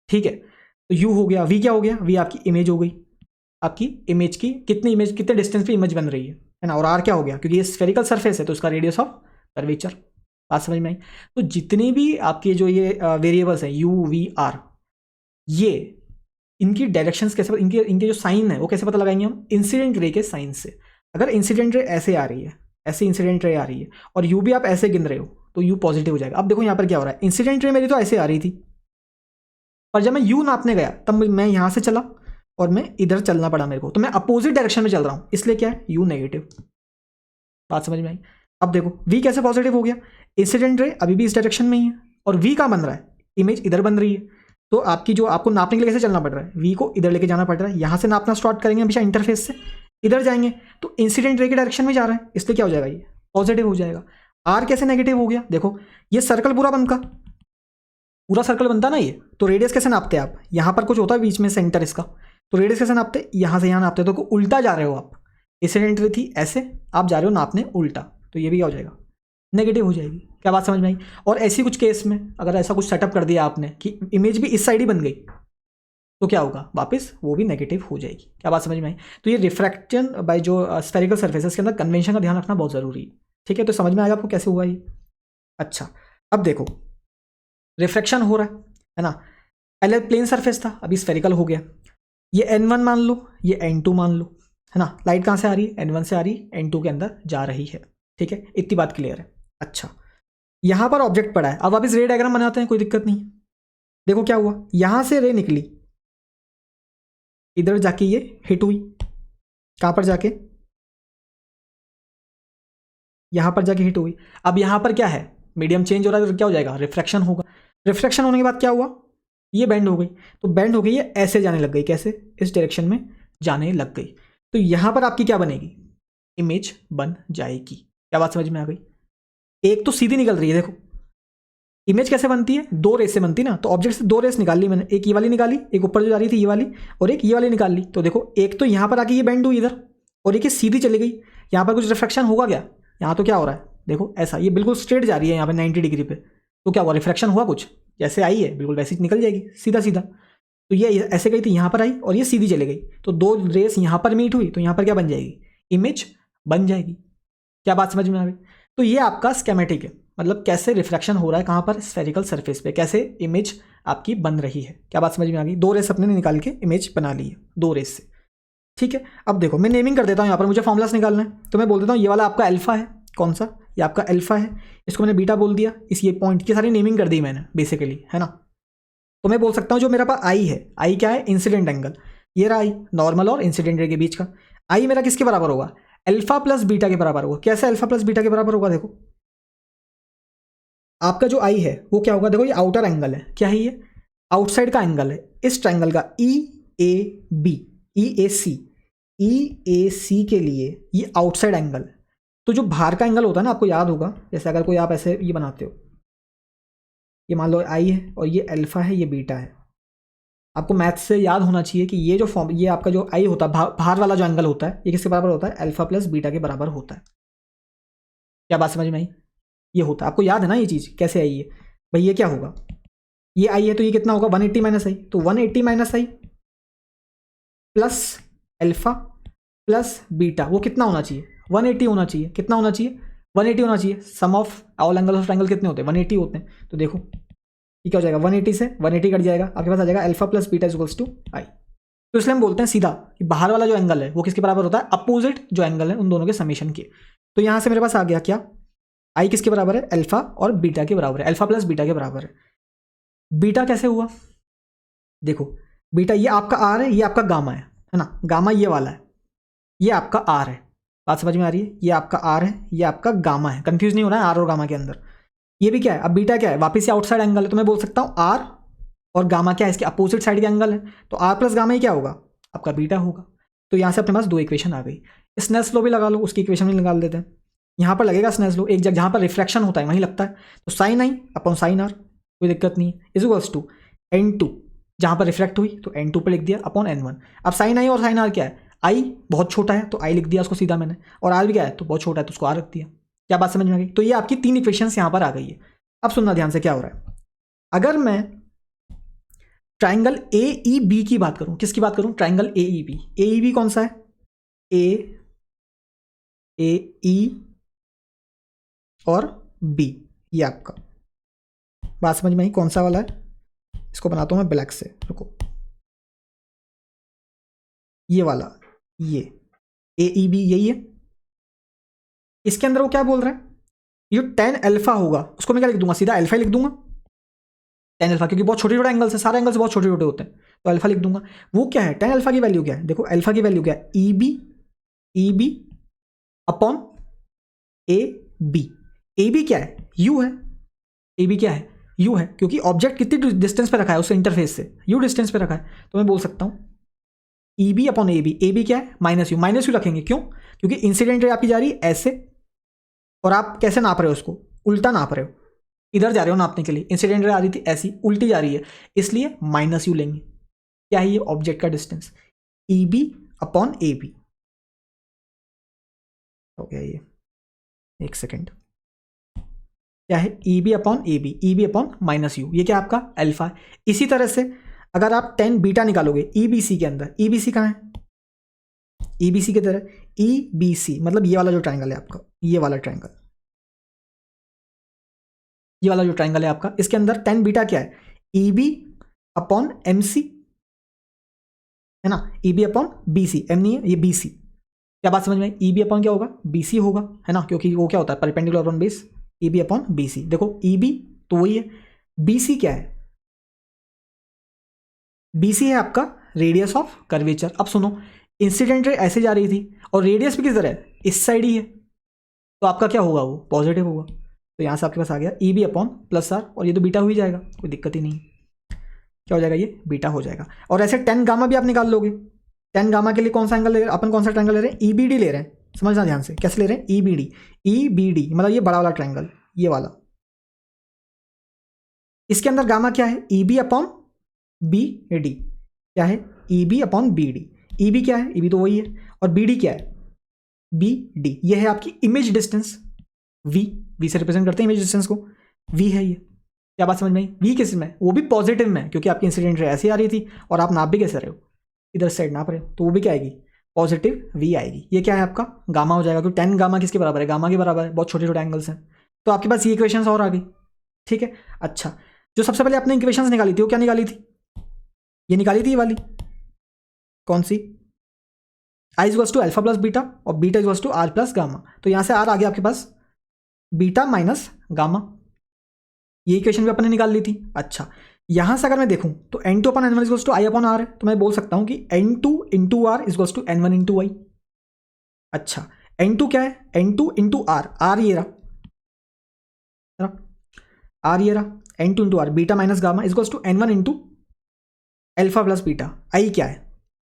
ठीक है। तो यू हो गया, वी क्या हो गया, वी आपकी इमेज हो गई, आपकी इमेज की कितनी इमेज, कितने डिस्टेंस पे इमेज बन रही है ना, और आर क्या हो गया, क्योंकि ये स्फेरिकल सरफेस है तो इसका रेडियस ऑफ कर्वेचर। बात समझ में आई। तो जितनी भी आपके जो ये वेरिएबल्स हैं यू वी आर, ये इनकी डायरेक्शंस कैसे, इनके इनके जो साइन है वो कैसे पता लगाएंगे हम, इंसिडेंट रे के साइन से। अगर इंसिडेंट रे ऐसे आ रही है, ऐसे इंसिडेंट रे आ रही है, और यू भी आप ऐसे गिन रहे हो, तो यू पॉजिटिव हो जाएगा। अब देखो यहाँ पर क्या हो रहा है, इंसिडेंट रे मेरी तो ऐसे आ रही थी, पर जब मैं यू नापने गया तब मैं यहां से चला और मैं इधर चलना पड़ा मेरे को, तो मैं अपोजिट डायरेक्शन में चल रहा हूं, इसलिए क्या है, यू नेगेटिव। बात समझ में आई। अब देखो वी कैसे पॉजिटिव हो गया, इंसिडेंट रे अभी भी इस डायरेक्शन में ही है, और वी कहाँ बन रहा है, इमेज इधर बन रही है, तो आपकी जो आपको नापने के लिए कैसे चलना पड़ रहा है, वी को इधर लेके जाना पड़ रहा है, यहां से नापना स्टार्ट करेंगे हमेशा इंटरफेस से, इधर जाएंगे तो इंसिडेंट रे के डायरेक्शन में जा रहा है, इसलिए क्या हो जाएगा, ये पॉजिटिव हो जाएगा। आर कैसे नेगेटिव हो गया, देखो ये सर्कल पूरा बनता, पूरा सर्कल बनता ना ये, तो रेडियस कैसे नापते हैं आप, यहाँ पर कुछ होता है बीच में सेंटर इसका, तो रेडियस कैसे नापते, यहाँ से यहाँ नापते, तो उल्टा जा रहे हो आप, इंसिडेंट रे थी ऐसे, आप जा रहे हो नापने उल्टा, तो ये भी क्या हो जाएगा, नेगेटिव हो जाएगी। क्या बात समझ में आई। और ऐसी कुछ केस में अगर ऐसा कुछ सेटअप कर दिया आपने कि इमेज भी इस साइड ही बन गई, तो क्या होगा, वापस वो भी नेगेटिव हो जाएगी। क्या बात समझ में आई। तो ये रिफ्रैक्शन बाय जो स्फेरिकल सरफेसेस के अंदर कन्वेंशन का ध्यान रखना बहुत जरूरी है, ठीक है। तो समझ में आएगा आपको कैसे हुआ ये। अच्छा अब देखो, रिफ्रैक्शन हो रहा है ना, पहले प्लेन सरफेस था, अभी स्फेरिकल हो गया, ये N1 मान लो, ये N2 मान लो, है ना, लाइट कहाँ से आ रही है, N1 से आ रही है, N2 के अंदर जा रही है, ठीक है, इतनी बात क्लियर है। अच्छा यहां पर ऑब्जेक्ट पड़ा है, अब वापस रे डायग्राम बनाते हैं, कोई दिक्कत नहीं। देखो क्या हुआ, यहां से रे निकली, इधर जाके ये हिट हुई, कहां पर जाके, यहां पर जाके हिट हुई। अब यहां पर क्या है, मीडियम चेंज हो रहा है, तो क्या हो जाएगा, रिफ्रैक्शन होगा। रिफ्रैक्शन होने के बाद क्या हुआ, ये बेंड हो गई, तो बेंड हो गई, ये ऐसे जाने लग गई, कैसे, इस डायरेक्शन में जाने लग गई, तो यहां पर आपकी क्या बनेगी, इमेज बन जाएगी। क्या बात समझ में आ गई। एक तो सीधी निकल रही है, देखो इमेज कैसे बनती है, दो रेस से बनती ना, तो ऑब्जेक्ट से दो रेस निकाल ली मैंने, एक ये वाली निकाली, एक ऊपर जो जा रही थी ये वाली, और एक ये वाली निकाल ली। तो देखो एक तो यहां पर आके ये बेंड हुई इधर, और एक ये सीधी चली गई, यहां पर कुछ रिफ्रैक्शन होगा क्या, यहां तो क्या हो रहा है, देखो ऐसा, ये बिल्कुल स्ट्रेट जा रही है यहाँ पे 90 डिग्री पे, तो क्या हुआ, रिफ्रैक्शन हुआ, कुछ जैसे आई है बिल्कुल वैसे निकल जाएगी सीधा सीधा। तो ये ऐसे गई थी, यहाँ पर आई और ये सीधी चली गई, तो दो रेस यहाँ पर मीट हुई, तो यहाँ पर क्या बन जाएगी, इमेज बन जाएगी। क्या बात समझ में आ गई। तो ये आपका स्केमेटिक है, मतलब कैसे रिफ्रैक्शन हो रहा है कहाँ पर, स्फेरिकल सरफेस पे, कैसे इमेज आपकी बन रही है। क्या बात समझ में आ गई? 2 रेस अपने ने निकाल के इमेज बना ली है 2 रेस से, ठीक है। अब देखो मैं नेमिंग कर देता हूँ, यहाँ पर मुझे फॉर्मुलास निकालना है, तो मैं बोल देता हूँ ये वाला आपका अल्फा है, कौन सा, ये आपका अल्फा है, इसको मैंने बीटा बोल दिया, इस ये पॉइंट की सारी नेमिंग कर दी मैंने बेसिकली, है ना। तो मैं बोल सकता हूँ जो मेरा पास आई है, आई क्या है, इंसिडेंट एंगल, ये रहा आई, नॉर्मल और इंसिडेंट रे के बीच का, आई मेरा किसके बराबर होगा, अल्फा प्लस बीटा के बराबर होगा। कैसे अल्फा प्लस बीटा के बराबर होगा, देखो आपका जो आई है वो क्या होगा, देखो ये आउटर एंगल है, क्या है ये, आउटसाइड का एंगल है, इस ट्रायंगल का ई ए बी, ई ए सी के लिए ये आउटसाइड एंगल है। तो जो बाहर का एंगल होता है ना, आपको याद होगा, जैसे अगर कोई आप ऐसे ये बनाते हो, ये मान लो आई है और ये अल्फा है, ये बीटा है, आपको मैथ्स से याद होना चाहिए कि ये जो फॉर्म, ये आपका जो आई होता है, बाहर वाला जो एंगल होता है, ये किसके बराबर होता है, अल्फा प्लस बीटा के बराबर होता है। क्या बात समझ में आई? ये होता है, आपको याद है ना ये चीज़ कैसे आई है भाई, ये क्या होगा, ये आई है तो ये कितना होगा 180 माइनस आई, तो 180 माइनस आई प्लस अल्फा प्लस बीटा, वो कितना होना चाहिए, 180 होना चाहिए। कितना होना चाहिए, 180 होना चाहिए। Sum of all angle of triangle कितने होते हैं, 180 होते हैं। तो देखो ये क्या हो जाएगा, 180 से 180 कट जाएगा, आपके पास आ जाएगा alpha plus beta equals to I. तो इसलिए हम बोलते हैं सीधा कि बाहर वाला जो एंगल है वो किसके बराबर होता है, अपोजिट जो एंगल है उन दोनों के समेशन के। तो यहाँ से मेरे पास आ गया क्या, आई किसके बराबर है, अल्फा और बीटा के बराबर है, अल्फा प्लस बीटा के बराबर है। बीटा कैसे हुआ, देखो बीटा ये आपका आर है, ये आपका गामा है ना, गामा ये वाला है, ये आपका आर है, बात समझ में आ रही है, ये आपका आर है, ये आपका गामा है, कंफ्यूज नहीं होना है आर और गामा के अंदर। ये भी क्या है, अब बीटा क्या है, वापस से आउटसाइड एंगल है, तो मैं बोल सकता हूँ आर और गामा क्या है, इसके अपोजिट साइड का एंगल है, तो आर प्लस गामा ही क्या होगा, आपका बीटा होगा। तो यहाँ से अपने पास 2 इक्वेशन आ गई। स्नेल्स लॉ भी लगा लो, उसकी इक्वेशन भी निकाल देते हैं। यहाँ पर लगेगा स्नेल्स लॉ, एक जगह जहाँ पर रिफ्रैक्शन होता है वहीं लगता है, तो sine I upon sine R, कोई दिक्कत नहीं है, इज इक्वल्स टू n2, जहाँ पर रिफ्रैक्ट हुई तो n2 पर लिख दिया अपॉन n1। अब साइन आई और साइन आर क्या है, आई बहुत छोटा है तो आई लिख दिया उसको सीधा मैंने, और आर भी क्या है तो बहुत छोटा है तो उसको आर रख दिया। क्या बात समझ में आ गई? तो ये आपकी 3 इक्वेशंस यहाँ पर आ गई है। अब सुनना ध्यान से क्या हो रहा है, अगर मैं ट्राइंगल ए ई बी की बात करूं, किसकी बात करूं, ट्राइंगल ए ई बी कौन सा है, ए ई और बी, ये आपका, बात समझ में आई कौन सा वाला है, इसको बनाता हूं मैं ब्लैक से, रुको, ये वाला, ये ए ई बी यही है। इसके अंदर वो क्या बोल रहा है, ये 10 अल्फा होगा, उसको मैं क्या लिख दूंगा, सीधा अल्फा ही लिख दूंगा, 10 अल्फा, क्योंकि बहुत छोटे छोटे एंगल्स है, सारे एंगल्स बहुत छोटे छोटे होते हैं, तो अल्फा लिख दूंगा। वो क्या है, 10 अल्फा की वैल्यू क्या है, देखो अल्फा की वैल्यू क्या है, E B upon A B क्या है, यू है, ए बी क्या है, यू है, क्योंकि ऑब्जेक्ट कितनी डिस्टेंस पे रखा है उससे, इंटरफेस से यू डिस्टेंस पे रखा है, तो मैं बोल सकता हूँ E B upon A B क्या है, माइनस यू रखेंगे, क्यों, क्योंकि इंसिडेंट रे आपकी जा रही है ऐसे, और आप कैसे नाप रहे हो उसको, उल्टा नाप रहे हो, इधर जा रहे हो नापने के लिए, इंसिडेंट रे आ रही थी ऐसी उल्टी जा रही है, इसलिए माइनस यू लेंगे। क्या है ये, ऑब्जेक्ट का distance, E B upon A B हो गया ये, एक सेकेंड, क्या है, E B upon minus U, ये क्या आपका अल्फा है। इसी तरह से अगर आप 10 बीटा निकालोगे ई बी सी के अंदर, ई बी सी कहाँ है, ई बी सी की तरह, ई बी सी मतलब ये वाला जो ट्राइंगल है आपका, ये वाला ट्राइंगल, ये वाला जो ट्राइंगल है आपका, इसके अंदर 10 बीटा क्या है, E B upon M C, है ना, E B upon B C, M नहीं है ये बी सी। क्या बात समझ में, ई बी अपॉन क्या होगा, बी सी होगा, है ना, क्योंकि वो क्या होता है perpendicular upon base, E B upon B C. देखो ई बी तो वही है, बी सी क्या है, बी सी है आपका रेडियस ऑफ कर्वेचर। अब सुनो, इंसिडेंट रे ऐसे जा रही थी और रेडियस भी किस तरह है, इस साइड ही है, तो आपका क्या होगा, वो पॉजिटिव होगा। तो यहाँ से आपके पास आ गया E B upon plus R, और ये तो बीटा हो ही जाएगा, कोई दिक्कत ही नहीं, क्या हो जाएगा, ये बीटा हो जाएगा। और ऐसे 10 गामा भी आप निकाल लोगे, 10 गामा के लिए कौन सा एंगल ले रहे हैं अपन, कौन सा ट्रायंगल ले रहे हैं, ई बी डी ले रहे हैं, समझना ध्यान से, कैसे ले रहे हैं, ई बी डी मतलब ये बड़ा वाला ट्रायंगल, ये वाला, इसके अंदर गामा क्या है, E B upon B D, क्या है, E B upon B D, E B क्या है, ई बी तो वही है, और बी डी क्या है, बी डी, ये है आपकी इमेज डिस्टेंस, वी से रिप्रेजेंट करते हैं इमेज डिस्टेंस को, वी है ये। क्या बात समझ में आई, वी किस में, वो भी पॉजिटिव में, क्योंकि आपकी इंसिडेंट रे ऐसी आ रही थी और आप नाप भी कैसे रहे हो, इधर साइड नाप रहे हो, तो वो भी क्या आएगी, पॉजिटिव वी आएगी। ये क्या है आपका गामा हो जाएगा, क्योंकि 10 गामा किसके बराबर है, गामा के बराबर है, बहुत छोटे छोटे एंगल्स हैं। तो आपके पास ये इक्वेशंस और आ गई, ठीक है। अच्छा, जो सबसे पहले आपने इक्वेशंस निकाली थी वो क्या निकाली थी, ये निकाली थी ये वाली, कौन सी, I equals to alpha plus beta और beta equals to R plus gamma. तो यहाँ से आर आ गया आपके पास बीटा माइनस गामा, ये इक्वेशन भी अपने निकाल ली थी। अच्छा, यहाँ से अगर मैं देखूँ तो n2 upon n1 equals to I upon R है, तो मैं बोल सकता हूँ कि n2 into R equals to n1 into I. अच्छा, n2 क्या है, n2 इंटू आर, आर ये रहा, आर ये रहा, n2 into R beta minus gamma equals to n1 into alpha plus beta. I क्या है,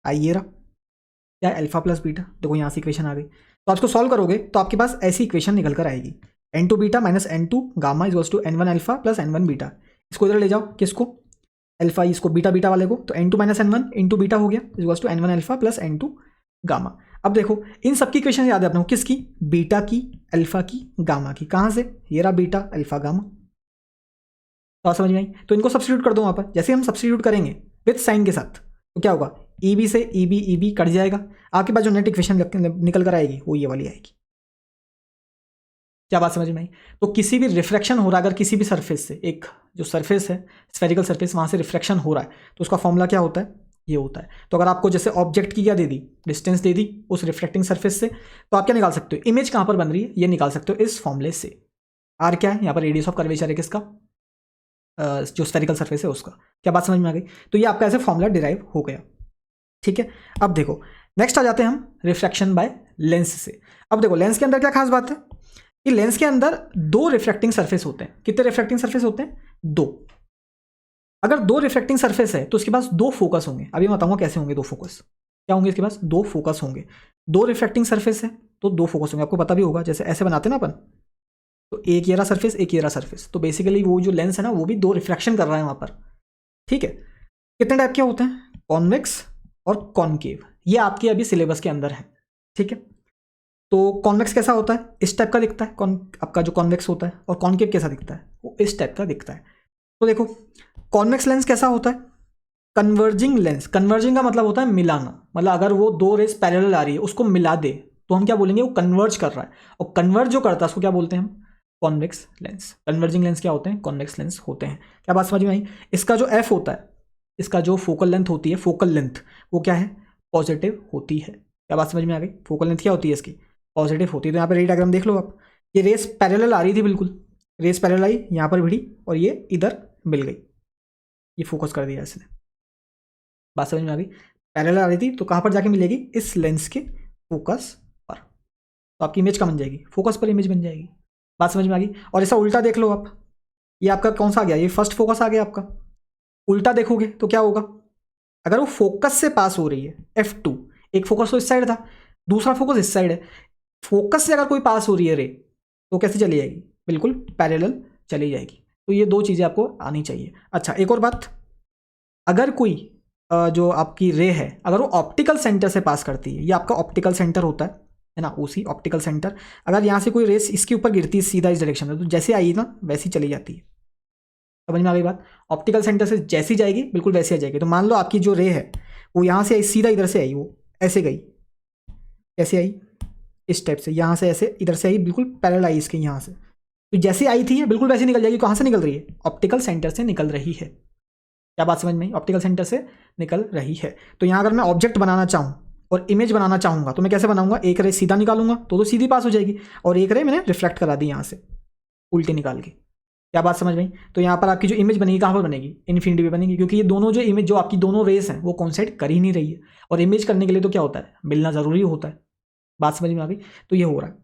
आई ये रहा, क्या है अल्फा प्लस बीटा। देखो यहाँ से इक्वेशन आ गई, तो आप इसको सॉल्व करोगे तो आपके पास ऐसी इक्वेशन निकल कर आएगी, n2 beta minus n2 gamma equals to n1 alpha plus n1 beta. इसको इधर ले जाओ, किसको, अल्फा, इसको बीटा बीटा वाले को, तो n2 minus n1 into beta हो गया equals to n1 alpha plus n2 gamma. अब देखो इन सबकी इक्वेशन याद है अपने को, किसकी, बीटा की, अल्फा की, गामा की। कहाँ से, ये रहा बीटा अल्फा गामा, तो समझ में आई। तो इनको सब्स्टिट्यूट कर दो वहाँ पर, जैसे हम सब्स्टिट्यूट करेंगे विथ साइन के साथ तो क्या होगा, ई बी से ई बी कट जाएगा, आपके पास जो नेट इक्वेशन निकल कर आएगी वो ये वाली आएगी। क्या बात समझ में आई। तो किसी भी रिफ्रैक्शन हो रहा है अगर किसी भी सरफेस से, एक जो सरफेस है स्फेरिकल सरफेस, वहाँ से रिफ्रैक्शन हो रहा है तो उसका फॉर्मूला क्या होता है, ये होता है। तो अगर आपको जैसे ऑब्जेक्ट की क्या दे दी, डिस्टेंस दे दी उस रिफ्लेक्टिंग सरफेस से, तो आप क्या निकाल सकते हो, इमेज कहाँ पर बन रही है ये निकाल सकते हो इस फॉर्मूले से। आर क्या है यहाँ पर, रेडियस ऑफ कर्वेचर है किसका, जो स्फेरिकल सरफेस है उसका। क्या बात समझ में आ गई। तो ये आपका ऐसे फॉर्मूला डिराइव हो गया, ठीक है। अब देखो नेक्स्ट आ जाते हैं हम रिफ्रैक्शन बाय लेंस से। अब देखो लेंस के अंदर क्या खास बात है कि लेंस के अंदर दो रिफ्रैक्टिंग सरफेस होते हैं। कितने रिफ्रैक्टिंग सरफेस होते हैं, दो। अगर दो रिफ्रैक्टिंग सरफेस है तो उसके पास दो फोकस होंगे। अभी मैं बताऊंगा कैसे होंगे दो फोकस, क्या होंगे इसके पास, दो फोकस होंगे। दो रिफ्रैक्टिंग सरफेस है तो दो फोकस होंगे, आपको पता भी होगा, जैसे ऐसे बनाते हैं ना अपन, तो एक ये रहा सरफेस, एक ये रहा सरफेस, तो बेसिकली वो जो लेंस है ना वो भी दो रिफ्रैक्शन कर रहा है वहां पर, ठीक है। कितने टाइप के होते हैं, कॉन्वेक्स और कॉनकेव, ये आपके अभी सिलेबस के अंदर है, ठीक है। तो कॉन्वेक्स कैसा होता है, इस टाइप का दिखता है, आपका जो कॉन्वेक्स होता है, और कॉनकेव कैसा दिखता है, वो इस टाइप का दिखता है। तो देखो कॉन्वेक्स लेंस कैसा होता है, कन्वर्जिंग लेंस। कन्वर्जिंग का मतलब होता है मिलाना, मतलब अगर वो दो रेस पैरेलल आ रही है उसको मिला दे तो हम क्या बोलेंगे, वो कन्वर्ज कर रहा है। और कन्वर्ज जो करता है उसको क्या बोलते हैं हम, कॉन्वेक्स लेंस। कन्वर्जिंग लेंस क्या होते हैं, कॉन्वेक्स लेंस होते हैं। क्या बात समझ में आई। इसका जो एफ होता है, इसका जो फोकल लेंथ होती है, फोकल लेंथ वो क्या है, पॉजिटिव होती है। क्या बात समझ में आ गई। फोकल लेंथ क्या होती है इसकी, पॉजिटिव होती है। तो यहाँ पर रे डायग्राम देख लो आप, ये रेस पैरेलल आ रही थी, बिल्कुल रेस पैरेलल आई, यहाँ पर भिड़ी और ये इधर मिल गई, ये फोकस कर दिया इसने। बात समझ में आ गई। पैरेलल आ रही थी तो कहाँ पर जाके मिलेगी, इस लेंस के फोकस पर, तो आपकी इमेज कहाँ बन जाएगी, फोकस पर इमेज बन जाएगी। बात समझ में आ गई। और ऐसा उल्टा देख लो आप, ये आपका कौन सा आ गया, ये फर्स्ट फोकस आ गया आपका। उल्टा देखोगे तो क्या होगा, अगर वो फोकस से पास हो रही है F2, एक फोकस तो इस साइड था, दूसरा फोकस इस साइड है, फोकस से अगर कोई पास हो रही है रे तो कैसे चली जाएगी, बिल्कुल पैरेलल चली जाएगी। तो ये दो चीज़ें आपको आनी चाहिए। अच्छा एक और बात, अगर कोई जो आपकी रे है अगर वो ऑप्टिकल सेंटर से पास करती है, ये आपका ऑप्टिकल सेंटर होता है ना, उसी ऑप्टिकल सेंटर, अगर यहाँ से कोई रेस इसके ऊपर गिरती है सीधा इस डायरेक्शन में, तो जैसे आई ना वैसी चली जाती है। समझ में आ गई बात। ऑप्टिकल सेंटर से जैसी जाएगी बिल्कुल वैसी आ जाएगी। तो मान लो आपकी जो रे है वो यहाँ से आई, सीधा इधर से आई, वो ऐसे गई, कैसे आई, इस टाइप से, यहाँ से ऐसे इधर से आई, बिल्कुल पैरेलल आई इसके यहाँ से, तो जैसी आई थी बिल्कुल वैसे निकल जाएगी। कहाँ से निकल रही है, ऑप्टिकल सेंटर से निकल रही है। क्या बात समझ में आई, ऑप्टिकल सेंटर से निकल रही है। तो यहाँ अगर मैं ऑब्जेक्ट बनाना चाहूँ और इमेज बनाना चाहूँगा तो मैं कैसे बनाऊंगा, एक रे सीधा निकालूंगा तो सीधी पास हो जाएगी, और एक रे मैंने रिफ्लेक्ट करा दी यहाँ से उल्टी निकाल के। क्या बात समझ में आई। तो यहाँ पर आपकी जो इमेज बनेगी कहाँ पर बनेगी, इन्फिनिटी पे बनेगी, क्योंकि ये दोनों जो इमेज जो आपकी दोनों रेस हैं वो कॉन्साइड कर ही नहीं रही है, और इमेज करने के लिए तो क्या होता है, मिलना जरूरी होता है। बात समझ में आ गई। तो ये हो रहा है।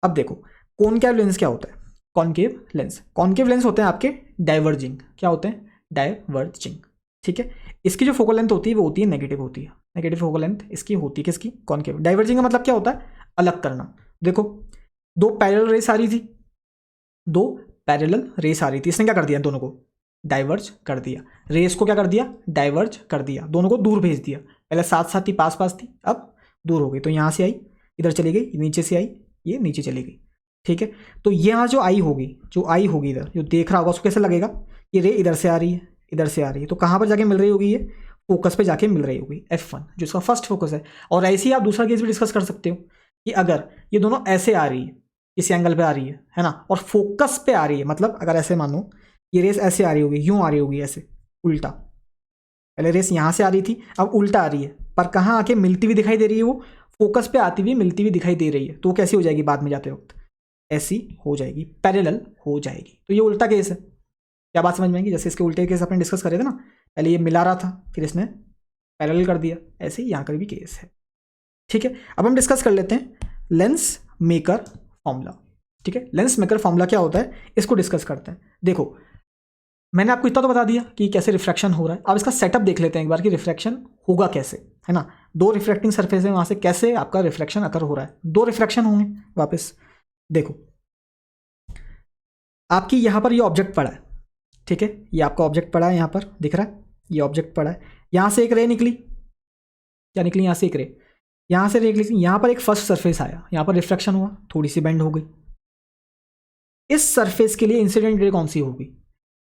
अब देखो कॉनकेव लेंस क्या होता है, कॉनकेव लेंस, कॉनकेव लेंस होते हैं आपके डाइवर्जिंग। क्या होते हैं, डाइवर्जिंग, ठीक है। इसकी जो फोकल लेंथ होती है वो होती है नेगेटिव होती है, नेगेटिव फोकल लेंथ इसकी होती है किसकी, कॉनकेव। डाइवर्जिंग का मतलब क्या होता है, अलग करना। देखो दो पैरेलल रेस आ रही थी, दो पैरेलल रेस आ रही थी, इसने क्या कर दिया, दोनों को डाइवर्ज कर दिया, रेस को क्या कर दिया, डाइवर्ज कर दिया, दोनों को दूर भेज दिया। पहले साथ साथ थी, पास पास थी, अब दूर हो गई। तो यहाँ से आई इधर चली गई, नीचे से आई ये नीचे चली गई, ठीक है। तो यहाँ जो आई होगी, जो आई होगी इधर जो देख रहा होगा उसको कैसे लगेगा, ये रे इधर से आ रही है, इधर से आ रही है, तो कहाँ पर जाके मिल रही होगी, ये फोकस पे जाके मिल रही होगी, F1 जो इसका फर्स्ट फोकस है। और ऐसे ही आप दूसरा केस भी डिस्कस कर सकते हो कि अगर ये दोनों ऐसे आ रही है, इस एंगल पे आ रही है ना, और फोकस पे आ रही है, मतलब अगर ऐसे मानो ये रेस ऐसे आ रही होगी, यूं आ रही होगी ऐसे उल्टा, पहले रेस यहाँ से आ रही थी, अब उल्टा आ रही है, पर कहाँ आके मिलती हुई दिखाई दे रही है, वो फोकस पे आती हुई मिलती हुई दिखाई दे रही है। तो वो कैसी हो जाएगी बाद में जाते वक्त, ऐसी हो जाएगी, पैरेलल हो जाएगी। तो ये उल्टा केस है। क्या बात समझ में आएगी? जैसे इसके उल्टे केस अपने डिस्कस करे थे ना, पहले ये मिला रहा था, फिर इसने पैरेलल कर दिया, ऐसे ही यहाँ का भी केस है। ठीक है, अब हम डिस्कस कर लेते हैं लेंस मेकर फॉर्मूला। ठीक है, लेंस मेकर फॉर्मूला क्या होता है, इसको डिस्कस करते हैं। देखो, मैंने आपको इतना तो बता दिया कि कैसे रिफ्रैक्शन हो रहा है। अब इसका सेटअप देख लेते हैं एक बार कि रिफ्रैक्शन होगा कैसे, है ना। दो रिफ्रैक्टिंग सरफेस है, वहाँ से कैसे आपका रिफ्रैक्शन अकर हो रहा है। दो रिफ्रैक्शन होंगे। वापस देखो, आपकी यहाँ पर ये ऑब्जेक्ट पड़ा है, ठीक है, ये आपका ऑब्जेक्ट पड़ा है, यहाँ पर दिख रहा है, ये ऑब्जेक्ट पड़ा है। यहाँ से एक रे निकली, क्या निकली, यहाँ से एक रे, यहाँ से रे निकली, यहाँ पर एक फर्स्ट सरफेस आया, यहाँ पर रिफ्रैक्शन हुआ, थोड़ी सी बेंड हो गई। इस सरफेस के लिए इंसिडेंट रे कौन सी होगी,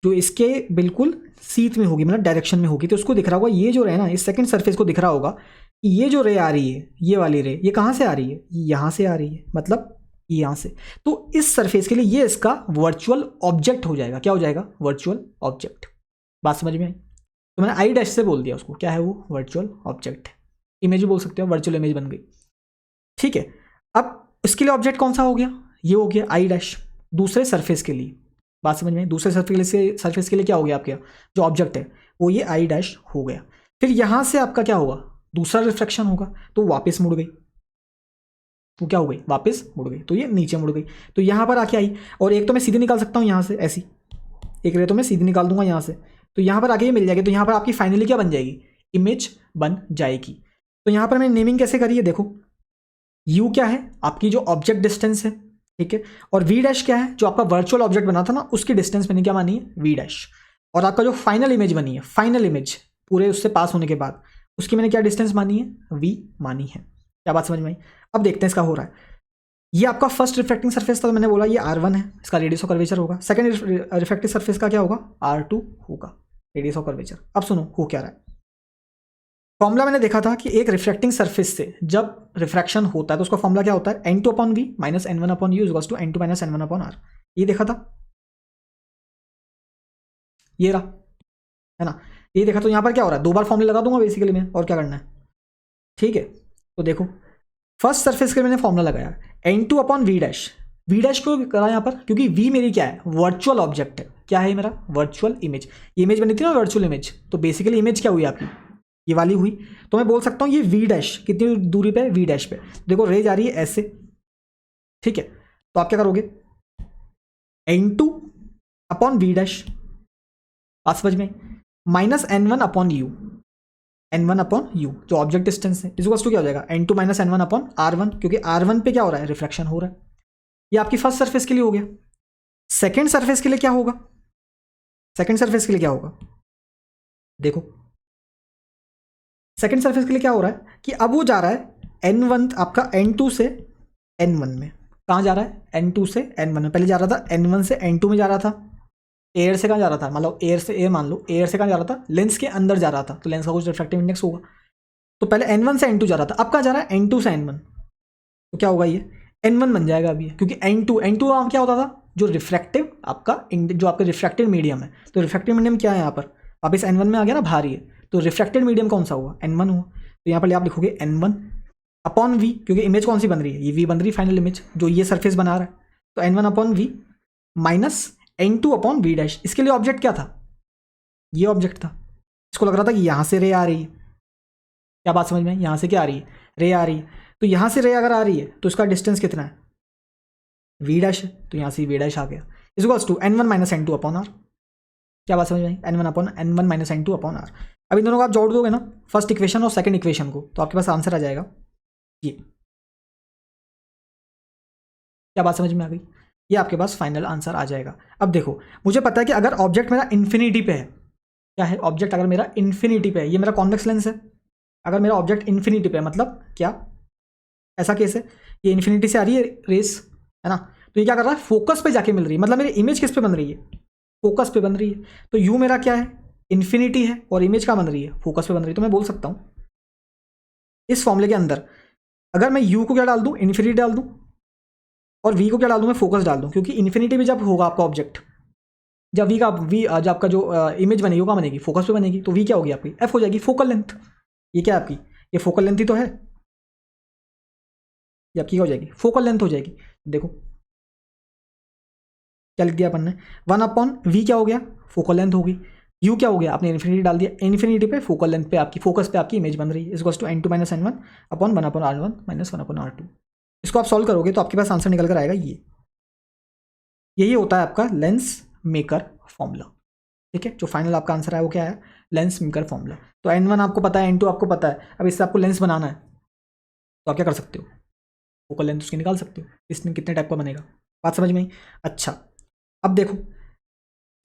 जो इसके बिल्कुल सीध में होगी, मतलब डायरेक्शन में होगी। तो उसको दिख रहा होगा, ये जो रे है ना, इस सेकंड सरफेस को दिख रहा होगा कि ये जो रे आ रही है, ये वाली रे, ये कहाँ से आ रही है, यहाँ से आ रही है, मतलब यहाँ से। तो इस सरफेस के लिए ये इसका वर्चुअल ऑब्जेक्ट हो जाएगा। क्या हो जाएगा, वर्चुअल ऑब्जेक्ट। बात समझ में आई? तो मैंने आई डैश से बोल दिया उसको, क्या है वो, वर्चुअल ऑब्जेक्ट। इमेज भी बोल सकते हो, वर्चुअल इमेज बन गई। ठीक है, अब इसके लिए ऑब्जेक्ट कौन सा हो गया, ये हो गया आई डैश, दूसरे सरफेस के लिए। बात समझ में? दूसरे सरफेस के लिए क्या हो गया, आपके जो ऑब्जेक्ट है वो ये आई डैश हो गया। फिर यहाँ से आपका क्या होगा, दूसरा रिफ्रैक्शन होगा, तो वापस मुड़ गई, वो क्या हो गई, वापस मुड़ गई, तो ये नीचे मुड़ गई, तो यहाँ पर आके आई। और एक तो मैं सीधे निकाल सकता हूँ यहाँ से, ऐसी एक रे तो मैं सीधे निकाल दूंगा यहाँ से, तो यहाँ पर आके ये मिल जाएगी। तो यहाँ पर आपकी फाइनली क्या बन जाएगी, इमेज बन जाएगी। तो यहाँ पर मैंने नेमिंग कैसे करी है, देखो, यू क्या है, आपकी जो ऑब्जेक्ट डिस्टेंस है, ठीक है, और वी डैश क्या है, जो आपका वर्चुअल ऑब्जेक्ट बना था ना, उसकी डिस्टेंस मैंने क्या मानी है, वी डैश। और आपका जो फाइनल इमेज बनी है, फाइनल इमेज पूरे उससे पास होने के बाद, उसकी मैंने क्या डिस्टेंस मानी है, वी मानी है। क्या बात समझ में आई? अब देखते हैं इसका हो रहा है। ये आपका फर्स्ट रिफ्रैक्टिंग सरफेस था, तो मैंने बोला ये R1 है, इसका रेडियस ऑफ कर्वेचर होगा। सेकंड रिफ्रैक्टिव सरफेस का क्या होगा, R2 होगा, रेडियस ऑफ कर्वेचर। अब सुनो हो क्या रहा है। फॉर्मूला मैंने देखा था कि एक रिफ्रैक्टिंग सरफेस से जब रिफ्रैक्शन होता है तो उसका फॉर्मूला क्या होता है, N2/V - N1/U = N2 - N1/R। ये देखा था, ये रहा, है ना, ये देखा। तो यहाँ पर क्या हो रहा है, दो बार फॉर्मूला लगा दूंगा बेसिकली मैं, और क्या करना है। ठीक है, तो देखो, फर्स्ट सरफेस के लिए मैंने फॉर्मूला लगाया N2/V डैश। वी डैश को करा यहाँ पर, क्योंकि वी मेरी क्या है, वर्चुअल ऑब्जेक्ट है। क्या है मेरा, वर्चुअल इमेज। ये इमेज बनी थी ना वर्चुअल इमेज, तो बेसिकली इमेज क्या हुई आपकी, ये वाली हुई। तो मैं बोल सकता हूँ ये वी डैश कितनी दूरी पे है, वी डैश पे। देखो रे जा रही है ऐसे, ठीक है, तो आप क्या करोगे, N2/V डैश, बात समझ में, - N1/U, N1/U जो ऑब्जेक्ट डिस्टेंस है, इसको क्या हो जाएगा, N2 - N1/R1, क्योंकि R1 पे क्या हो रहा है, रिफ्रैक्शन हो रहा है। ये आपकी फर्स्ट सरफेस के लिए हो गया। सेकंड सरफेस के लिए क्या होगा, सेकंड सरफेस के लिए क्या होगा, देखो, सेकंड सरफेस के लिए क्या हो रहा है कि अब वो जा रहा है N1 आपका N2 से N1 में। कहाँ जा रहा है, N2 से N1 में। पहले जा रहा था N1 से N2 में जा रहा था। एयर से कहाँ जा रहा था, मतलब एयर से, एयर मान लो, एयर से कहाँ जा रहा था, लेंस के अंदर जा रहा था, तो लेंस का कुछ रिफ्रैक्टिव इंडेक्स होगा। तो पहले N1 से N2 जा रहा था, अब कहाँ जा रहा है, N2 से N1। तो क्या होगा, ये N1 बन जाएगा अभी, क्योंकि N2 क्या होता था, जो रिफ्रैक्टिव आपका जो आपका रिफ्रैक्टेड मीडियम है। तो रिफ्रैक्टिव मीडियम क्या है, यहाँ पर वापस N1 में आ गया ना, भारी है, तो रिफ्रैक्टेड मीडियम कौन सा हुआ, N1 हुआ। तो यहाँ पर आप लिखोगे N1/V, क्योंकि इमेज कौन सी बन रही है, ये V बन रही है, फाइनल इमेज जो ये सरफेस बना रहा है। तो N1/V - N2/V डैश। इसके लिए ऑब्जेक्ट क्या था, ये ऑब्जेक्ट था। इसको लग रहा था कि यहाँ से रे आ रही है। क्या बात समझ में, यहाँ से क्या आ रही है, रे आ रही है। तो यहाँ से रे अगर आ रही है तो इसका डिस्टेंस कितना है, V डैश है, तो यहाँ से V डैश आ गया, = N1 - N2/R। क्या बात समझ में, N1 - N2/R। अब इन दोनों को आप जोड़ दोगे ना, फर्स्ट इक्वेशन और सेकंड इक्वेशन को, तो आपके पास आंसर आ जाएगा ये। क्या बात समझ में आ गई, ये आपके पास फाइनल आंसर आ जाएगा। अब देखो, मुझे पता है कि अगर ऑब्जेक्ट मेरा इन्फिनिटी पे है, क्या है ऑब्जेक्ट, अगर मेरा इन्फिनिटी पे है, ये मेरा कॉन्वेक्स लेंस है, अगर मेरा ऑब्जेक्ट इन्फिनिटी पे है, मतलब क्या, ऐसा केस है, ये इन्फिनिटी से आ रही है रेस, है ना, तो ये क्या कर रहा है, फोकस पे जाके मिल रही है, मतलब मेरी इमेज किस पे बन रही है, फोकस पे बन रही है। तो यू मेरा क्या है, इन्फिनिटी है और इमेज कहाँ बन रही है, फोकस पे बन रही है। तो मैं बोल सकता हूँ इस फॉर्मूले के अंदर अगर मैं यू को क्या डाल दूँ, इन्फिनिटी डाल दूँ, और वी को क्या डाल दूँ, मैं फोकस डाल दूँ, क्योंकि इन्फिनिटी भी जब होगा आपका ऑब्जेक्ट, जब जब आपका जो इमेज बनेगी वो कहाँ बनेगी, फोकस पे बनेगी, तो वी क्या होगी आपकी, एफ हो जाएगी, फोकल लेंथ। ये क्या है आपकी, ये फोकल लेंथ ही तो है, ये आपकी क्या हो जाएगी, फोकल लेंथ हो जाएगी। देखो क्या लिख दिया अपन ने, 1/v क्या हो गया, फोकल लेंथ होगी, u क्या हो गया, आपने इन्फिनिटी डाल दिया, इन्फिनिटी पे फोकल लेंथ पे आपकी, फोकस पे आपकी इमेज बन रही है, equals to n2 - n1 upon 1/r1 - 1/r2। इसको आप सॉल्व करोगे तो आपके पास आंसर निकल कर आएगा ये। यही होता है आपका लेंस मेकर फॉर्मूला। ठीक है, जो फाइनल आपका आंसर है वो क्या है, लेंस मेकर फॉर्मूला। तो n1 आपको पता है, n2 आपको पता है, अब इससे आपको लेंस बनाना है तो आप क्या कर सकते हो, फोकल लेंथ उसकी निकाल सकते हो, इसमें कितने टाइप का बनेगा। बात समझ में आई। अच्छा अब देखो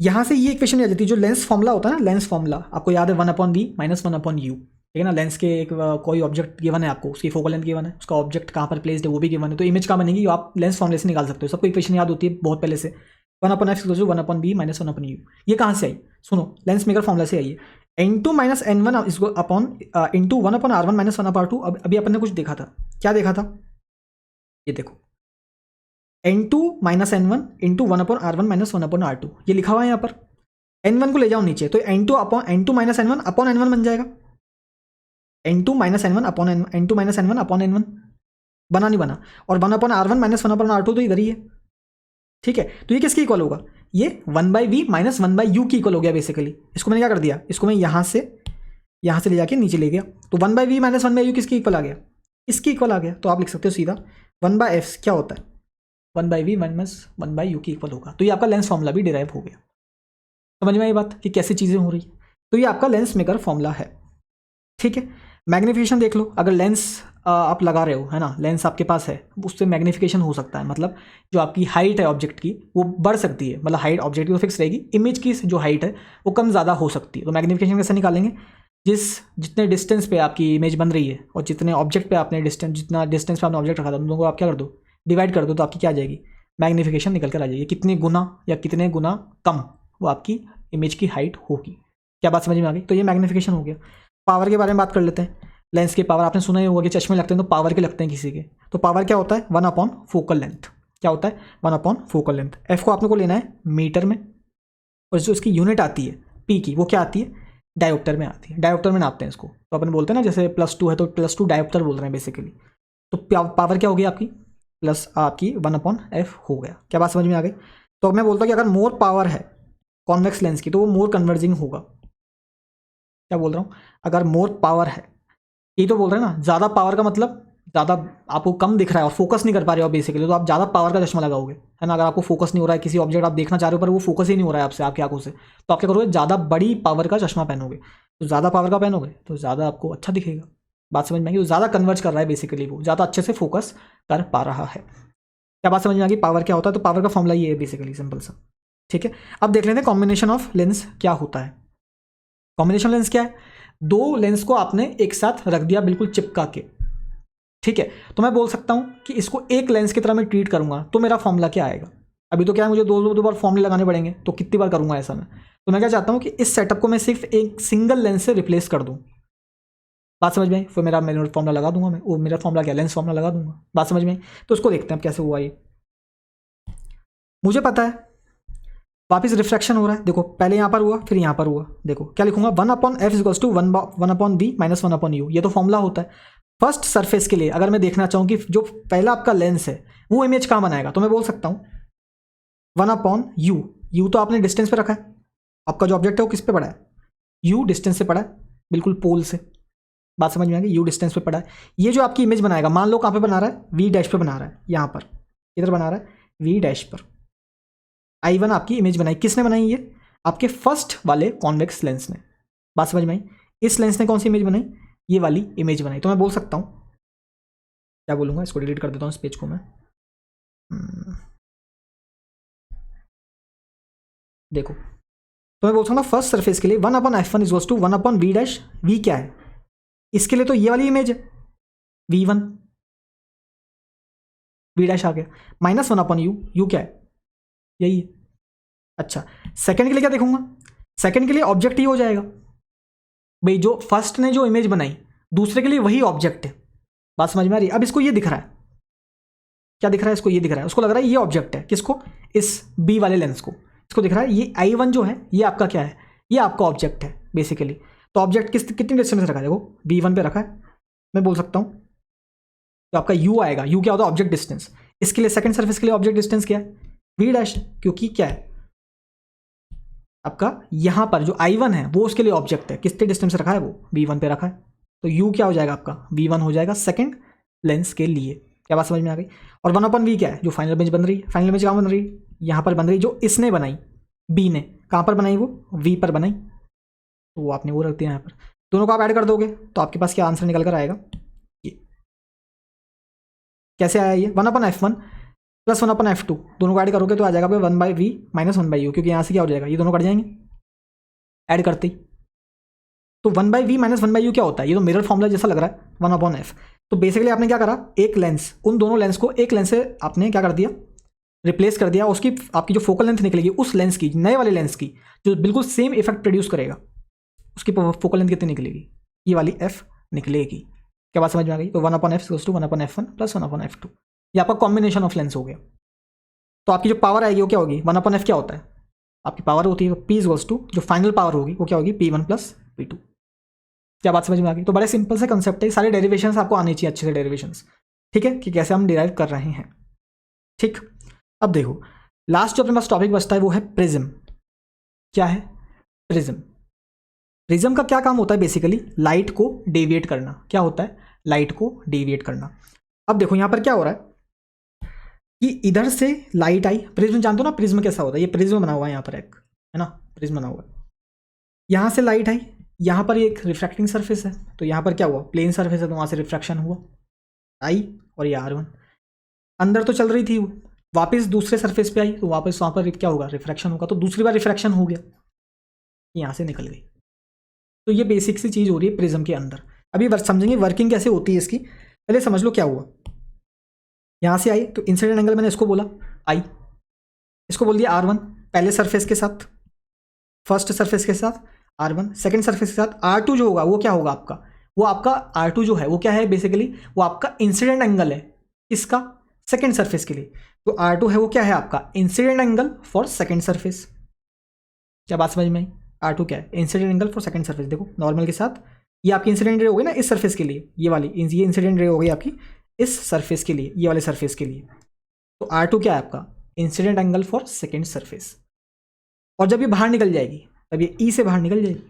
यहाँ से ये इक्वेशन आ जाती है, जो लेंस फॉर्मूला होता है ना, लेंस फॉर्मूला आपको याद है 1/v - 1/u। ठीक है ना, लेंस के एक कोई ऑब्जेक्ट गिवन है आपको, उसकी फोकल लेंथ गिवन है, उसका ऑब्जेक्ट कहाँ पर प्लेस्ड है वो भी गिवन है, तो इमेज कहाँ बनेगी आप लेंस फॉर्मूले से निकाल सकते हो। सबको इक्वेशन याद होती है बहुत पहले से, 1/f = 1/v - 1/u। ये कहाँ से आई, सुनो, लेंस मेकर फॉर्मूला से आई है, n2 - n1 upon into 1/r1 - 1/r2। अभी अपन ने कुछ देखा था, क्या देखा था, ये देखो n2 - n1 into 1/r1 - 1/r2, ये लिखा हुआ है यहाँ पर। n1 को ले जाओ नीचे तो n2 - n1 अपॉन n1 बन जाएगा, n2 - n1 upon n2 - n1 upon n1 बना नहीं बना, और 1/r1 - 1/r2 तो इधर ही है। ठीक है, तो ये किसकी इक्वल होगा, ये 1/v - 1/u की इक्वल हो गया बेसिकली। इसको मैंने क्या कर दिया, इसको मैं यहाँ से ले जाके नीचे ले गया, तो 1/v - 1/u किसकी इक्वल आ गया, इसकी इक्वल आ गया। तो आप लिख सकते हो सीधा 1/f क्या होता है, 1/v - 1/u की इक्वल होगा। तो ये आपका लेंस फॉर्मूला भी डिराइव हो गया। समझ में आई बात कि कैसी चीज़ें हो रही है। तो ये आपका लेंस मेकर फॉर्मूला है। ठीक है, मैग्नीफिकेशन देख लो, अगर लेंस आप लगा रहे हो है ना, लेंस आपके पास है, उससे मैग्नीफिकेशन हो सकता है, मतलब जो आपकी हाइट है ऑब्जेक्ट की वो बढ़ सकती है, मतलब हाइट ऑब्जेक्ट की तो फिक्स रहेगी, इमेज की जो हाइट है वो कम ज़्यादा हो सकती है। तो मैग्नीफिकेशन कैसे निकालेंगे, जितने डिस्टेंस पे आपकी इमेज बन रही है और जितने ऑब्जेक्ट पे आपने जितना डिस्टेंस पे आपने ऑब्जेक्ट रखा था, उन दोनों को आप क्या कर दो, डिवाइड कर दो, तो आपकी क्या आ जाएगी, मैग्नीफिकेशन निकल कर आ जाएगी, कितने गुना या कितने गुना कम वो आपकी इमेज की हाइट होगी। क्या बात समझ में आ गई। तो ये मैग्नीफिकेशन हो गया। पावर के बारे में बात कर लेते हैं। लेंस की पावर आपने सुना ही होगा कि चश्मे लगते हैं तो पावर के लगते हैं किसी के, तो पावर क्या होता है, 1/फोकल लेंथ। क्या होता है, 1/फोकल लेंथ। एफ को आपने को लेना है मीटर में, और जो इसकी यूनिट आती है पी की, वो क्या आती है, डायोप्टर में आती है। डायोप्टर में नापते हैं इसको, तो अपन बोलते हैं ना जैसे +2 है तो +2 डायोप्टर बोल रहे हैं बेसिकली। तो पावर क्या होगी आपकी, प्लस आपकी 1/f हो गया। क्या बात समझ में आ गई। तो मैं बोलता हूँ कि अगर मोर पावर है कॉन्वेक्स लेंस की तो वो मोर कन्वर्जिंग होगा। क्या बोल रहा हूँ, अगर मोर पावर है, ये तो बोल रहे हैं ना, ज़्यादा पावर का मतलब ज़्यादा आपको कम दिख रहा है और फोकस नहीं कर पा रहे हो बेसिकली, तो आप ज़्यादा पावर का चश्मा लगाओगे, है ना। अगर आपको फोकस नहीं हो रहा है, किसी ऑब्जेक्ट आप देखना चाह रहे हो पर वो फोकस ही नहीं हो रहा है आपसे, आपकी आंखों से, तो आप क्या करोगे, ज़्यादा बड़ी पावर का चश्मा पहनोगे। तो ज़्यादा पावर का पहनोगे तो ज़्यादा आपको अच्छा दिखेगा। बात समझ में आई, वो ज़्यादा कन्वर्ज कर रहा है बेसिकली, वो ज़्यादा अच्छे से फोकस कर पा रहा है। क्या बात समझ में आ गई, पावर क्या होता है, तो पावर का फॉर्मूला ये है बेसिकली, सिंपल सा। ठीक है, अब देख लेते हैं कॉम्बिनेशन ऑफ लेंस क्या होता है। कॉम्बिनेशन लेंस क्या है, दो लेंस को आपने एक साथ रख दिया बिल्कुल चिपका के। ठीक है, तो मैं बोल सकता हूं कि इसको एक लेंस की तरह मैं ट्रीट करूंगा, तो मेरा फॉर्मूला क्या आएगा। अभी तो क्या है, मुझे दो बार फॉर्मूले लगाने पड़ेंगे, तो कितनी बार करूंगा ऐसा मैं। तो मैं क्या चाहता हूं कि इस सेटअप को मैं सिर्फ एक सिंगल लेंस से रिप्लेस कर दूं। बात समझ में आई, फिर मेरा फॉर्मूला लगा दूंगा मैं, वो मेरा फॉर्मूला क्या, लेंस फॉर्मूला लगा दूंगा। बात समझ में आई, तो उसको देखते हैं अब कैसे हुआ ये। मुझे पता है वापस रिफ्रैक्शन हो रहा है, देखो पहले यहाँ पर हुआ फिर यहाँ पर हुआ। देखो क्या लिखूंगा, 1/f = 1/v - 1/u। ये तो फॉर्मूला होता है फर्स्ट सरफेस के लिए। अगर मैं देखना चाहूँ कि जो पहला आपका लेंस है वो इमेज कहाँ बनाएगा, तो मैं बोल सकता हूँ 1/u। u तो आपने डिस्टेंस पे रखा है, आपका जो ऑब्जेक्ट है वो किस पे पड़ा है, u डिस्टेंस से पड़ा है, बिल्कुल पोल से। बात समझ में आ गई, u डिस्टेंस पे पड़ा है। ये जो आपकी इमेज बनाएगा, मान लो कहाँ पे बना रहा है, v' पे बना रहा है, यहाँ पर इधर बना रहा है v' पर। I1 आपकी इमेज बनाई, किसने बनाई, ये आपके फर्स्ट वाले कॉन्वेक्स लेंस ने। बात समझ में आई, इस लेंस ने कौन सी इमेज बनाई, ये वाली इमेज बनाई। तो मैं बोल सकता हूं, क्या बोलूंगा, इसको डिलीट कर देता हूं इस पेज को मैं। देखो, तो मैं बोल सकता हूं फर्स्ट सरफेस के लिए 1/f1 = 1/v'। v क्या है, इसके लिए तो ये वाली इमेज है v1, v' आ गया, -1/u। u क्या है, यही है। अच्छा, सेकंड के लिए क्या देखूंगा, सेकंड के लिए ऑब्जेक्ट ही हो जाएगा भाई, जो फर्स्ट ने जो इमेज बनाई दूसरे के लिए वही ऑब्जेक्ट है। बात समझ में आ रही है? अब इसको ये दिख रहा है, क्या दिख रहा है इसको? ये दिख रहा है, उसको लग रहा है ये ऑब्जेक्ट है। किसको? इस बी वाले लेंस को। इसको दिख रहा है ये I1 जो है ये आपका क्या है, ये आपका ऑब्जेक्ट है बेसिकली। तो ऑब्जेक्ट कितनी डिस्टेंस रखा है? देखो B1 पे रखा है। मैं बोल सकता हूँ तो आपका U आएगा। U क्या होता है? Object distance. इसके लिए सेकंड सरफेस के लिए ऑब्जेक्ट डिस्टेंस क्या है? V डैश, क्योंकि क्या है आपका यहाँ पर जो I1 है वो उसके लिए ऑब्जेक्ट है। कितने डिस्टेंस रखा है? वो B1 पे रखा है। तो U क्या हो जाएगा आपका? V1 हो जाएगा सेकंड लेंस के लिए। क्या बात समझ में आ गई? और 1/V क्या है? जो फाइनल इमेज बन रही है। फाइनल इमेज कहाँ बन रही है? यहाँ पर बन रही है, जो इसने बनाई B ने। कहाँ पर बनाई? वो V पर बनाई, तो वो आपने वो रख दिया यहाँ पर। दोनों को आप ऐड कर दोगे तो आपके पास क्या आंसर निकल कर आएगा? ये कैसे आया? ये 1/F1 प्लस 1/F2, दोनों को ऐड करोगे तो आ जाएगा 1/V माइनस 1/U, क्योंकि यहाँ से क्या हो जाएगा? ये दोनों कट जाएंगे ऐड करते ही। तो 1/V माइनस 1/U क्या होता है? ये तो मिरर फॉर्मूला जैसा लग रहा है, 1/F। तो बेसिकली आपने क्या करा, एक लेंस, उन दोनों लेंस को एक लेंस से आपने क्या कर दिया, रिप्लेस कर दिया। उसकी आपकी जो फोकल लेंथ निकलेगी उस लेंस की, नए वाले लेंस की, जो बिल्कुल सेम इफेक्ट प्रोड्यूस करेगा, उसकी फोकल लेंथ कितनी निकलेगी? ये वाली F निकलेगी। क्या बात समझ में आ गई? तो 1/F = 1/F1 प्लस 1/F2, ये आपका कॉम्बिनेशन ऑफ लेंस हो गया। तो आपकी जो पावर आएगी वो क्या होगी? 1/F क्या होता है? आपकी पावर होती है P = जो फाइनल पावर होगी वो क्या होगी? P1 plus P2। क्या बात समझ में आ गई? तो बड़े सिंपल से कंसेप्ट है, सारे डेरिवेशंस आपको आने चाहिए अच्छे से डेरिवेशंस, ठीक है, कि कैसे हम डिराइव कर रहे हैं। ठीक, अब देखो लास्ट जो अपने पास टॉपिक बचता है वो है प्रिज्म। क्या है? प्रिज्म। प्रिज्म का क्या काम होता है? बेसिकली लाइट को डेविएट करना। क्या होता है? लाइट को डेविएट करना। अब देखो यहाँ पर क्या हो रहा है कि इधर से लाइट आई, प्रिज्म जानते हो ना प्रिज्म कैसा होता है? ये प्रिज्म बना हुआ है यहाँ पर एक, है ना, प्रिज्म बना हुआ है। यहाँ से लाइट आई, यहाँ पर एक रिफ्रैक्टिंग सरफेस है, तो यहाँ पर क्या हुआ? प्लेन सरफेस है तो वहाँ से रिफ्रैक्शन हुआ आई, और ये R1 अंदर तो चल रही थी, वो वापस दूसरे सरफेस पे आई तो वापस वहाँ पर क्या होगा? रिफ्रैक्शन होगा। तो दूसरी बार रिफ्रैक्शन हो गया, यहाँ से निकल गई। तो ये बेसिक सी चीज़ हो रही है प्रिज्म के अंदर। अभी समझेंगे वर्किंग कैसे होती है इसकी। पहले समझ लो क्या हुआ। यहाँ से आई तो इंसिडेंट एंगल मैंने इसको बोला आई, इसको बोल दिया R1 पहले सरफेस के साथ, फर्स्ट सरफेस के साथ R1, सेकंड सरफेस के साथ R2 जो होगा वो क्या होगा आपका? वो आपका R2 जो है वो क्या है? बेसिकली वो आपका इंसिडेंट एंगल है। इसका सेकंड सरफेस के लिए। तो R2 है वो क्या है आपका? Incident angle for second surface. क्या बात समझ में आई? R2 क्या है? Incident angle for second surface. देखो नॉर्मल के साथ ये आपकी इंसिडेंट रे हो गई ना इस सरफेस के लिए, ये वाली ये इंसिडेंट रे हो गई आपकी इस सरफेस के लिए, ये वाले सरफेस के लिए। तो R2 क्या है आपका? Incident angle for second surface. और जब ये बाहर निकल जाएगी तब ये E से बाहर निकल जाएगी।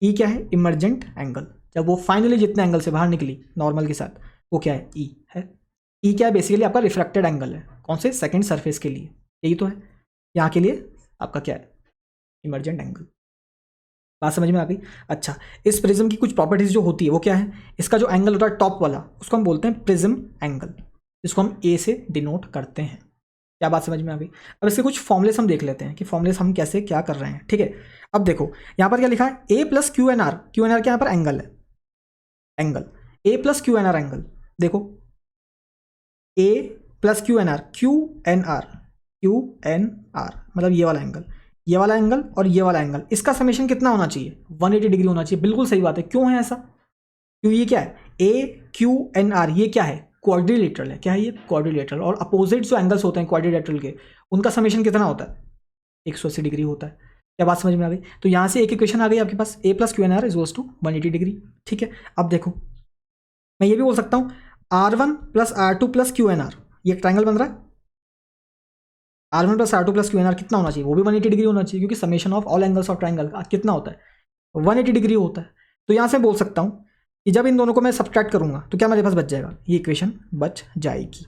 E क्या है? Emergent angle. जब वो फाइनली जितने एंगल से बाहर निकली नॉर्मल के साथ वो क्या है? E है। E क्या है? बेसिकली आपका रिफ्रैक्टेड एंगल है। कौन से? सेकंड सरफेस के लिए। यही तो है। यहाँ के लिए आपका क्या है? Emergent angle. बात समझ में आ गई? अच्छा, इस प्रिज्म की कुछ प्रॉपर्टीज जो होती है वो क्या है? इसका जो एंगल होता है टॉप वाला उसको हम बोलते हैं प्रिज्म एंगल, जिसको हम A से डिनोट करते हैं। क्या बात समझ में आ गई? अब इसके कुछ फॉर्मुलेस हम देख लेते हैं कि फॉर्मुलेस हम कैसे क्या कर रहे हैं। ठीक है, अब देखो यहाँ पर क्या लिखा है? A plus QNR। QNR क्या यहाँ पर? एंगल है, angle A plus QNR angle. देखो A प्लस QNR, QNR मतलब ये वाला एंगल, ये वाला एंगल और ये वाला एंगल, इसका समेशन कितना होना चाहिए? 180 डिग्री होना चाहिए। बिल्कुल सही बात है। क्यों है ऐसा? क्यों ये क्या है? AQNR ये क्या है? क्वाड्रिलेटरल है। क्या है ये? क्वाड्रिलेटरल। और अपोजिट जो एंगल्स होते हैं क्वाड्रिलेटरल के, उनका समेशन कितना होता है? 180 डिग्री होता है। क्या बात समझ में आ गई? तो यहाँ से एक इक्वेशन आ गई आपके पास, A plus QNR equals to 180 degree. ठीक है, अब देखो मैं ये भी बोल सकता हूँ R1 plus R2 plus QNR, ये एक ट्राइंगल बन रहा है। R1 plus R2 plus QNR कितना होना चाहिए? वो भी 180 डिग्री होना चाहिए, क्योंकि summation of all angles of triangle कितना होता है? 180 डिग्री होता है। तो यहाँ से बोल सकता हूँ कि जब इन दोनों को मैं सब्ट्रैक्ट करूंगा तो क्या मेरे पास बच जाएगा? ये इक्वेशन बच जाएगी।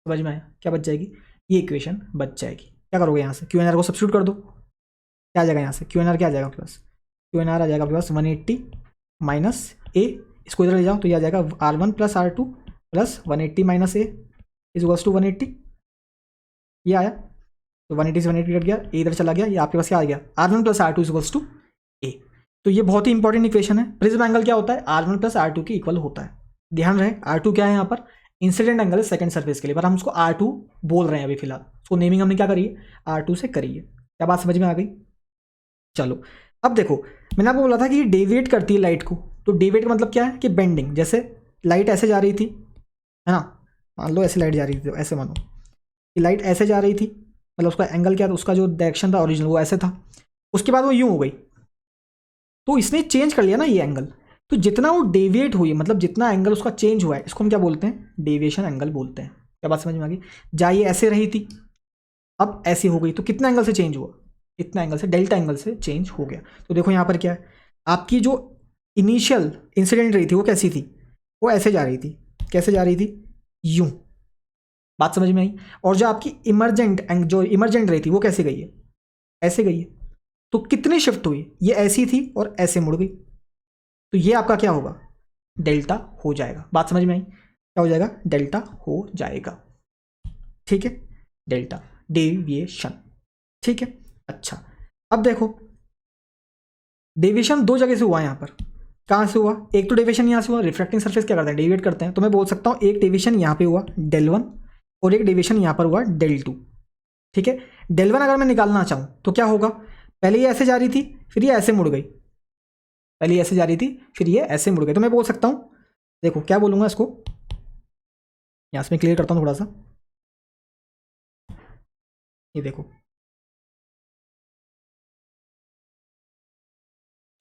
समझ में आया? क्या बच जाएगी? ये इक्वेशन बच जाएगी। क्या करोगे? यहाँ से QNR को सब्स्टिट्यूट कर दो। क्या आ जाएगा यहाँ से? QNR क्या आ जाएगा आपके पास? QNR आ जाएगा आपके पास 180 माइनस A, इसको इधर ले जाओ तो ये आ जाएगा R1 plus R2 plus 180 minus A equals to 180। ये आया तो 180 से 180 कट गया, A इधर चला गया, ये आपके पास क्या आ गया? R1 plus R2 equals to A। तो ये बहुत ही इंपॉर्टेंट इक्वेशन है। प्रिज्म एंगल क्या होता है? R1 प्लस R2 के इक्वल होता है। ध्यान रहे R2 क्या है यहाँ पर? इंसिडेंट एंगल है सेकंड सरफेस के लिए, पर हम उसको R2 बोल रहे हैं अभी फिलहाल। उसको नेमिंग हमने क्या करी है? R2 से करी है। क्या बात समझ में आ गई? चलो अब देखो, मैंने आपको बोला था कि डेविएट करती है लाइट को, तो डेविएट का मतलब क्या है कि बेंडिंग। जैसे लाइट ऐसे जा रही थी, है ना, मान लो ऐसे लाइट जा रही थी, तो ऐसे मानो कि लाइट ऐसे जा रही थी, मतलब उसका एंगल क्या था, उसका जो डायरेक्शन था ओरिजिनल वो ऐसे था, उसके बाद वो यूं हो गई, तो इसने चेंज कर लिया ना ये एंगल। तो जितना वो डेविएट हुई, मतलब जितना एंगल उसका चेंज हुआ है, इसको हम क्या बोलते हैं? डेविएशन एंगल बोलते हैं। क्या बात समझ में आ गई? जहाँ ये ऐसे रही थी, अब ऐसी हो गई, तो कितना एंगल से चेंज हुआ? इतना एंगल से, डेल्टा एंगल से चेंज हो गया। तो देखो यहाँ पर क्या है, आपकी जो इनिशियल इंसिडेंट रही थी वो कैसी थी? वो ऐसे जा रही थी। कैसे जा रही थी? यूं। बात समझ में आई? और जो आपकी इमरजेंट रही थी वो कैसे गई है? ऐसे गई है। तो कितनी शिफ्ट हुई? ये ऐसी थी और ऐसे मुड़ गई, तो ये आपका क्या होगा? डेल्टा हो जाएगा। बात समझ में आई? क्या हो जाएगा? डेल्टा हो जाएगा। ठीक है, डेल्टा डेविएशन। ठीक है, अच्छा अब देखो, डेविएशन दो जगह से हुआ है यहाँ पर। कहाँ से हुआ? एक तो डेविएशन यहाँ से हुआ, रिफ्रैक्टिंग सरफेस क्या करते हैं? डेविएट करते हैं। तो मैं बोल सकता हूँ एक डेविएशन यहाँ पे हुआ del1 और एक डेविएशन यहाँ पर हुआ del2। ठीक है, del1 अगर मैं निकालना चाहूँ तो क्या होगा? पहले ये ऐसे जा रही थी, फिर ये ऐसे मुड़ गई, पहले ये ऐसे जा रही थी, फिर ये ऐसे मुड़ गई। तो मैं बोल सकता हूँ, देखो क्या बोलूँगा इसको, यहाँ से मैं क्लियर करता हूँ थोड़ा सा। ये देखो,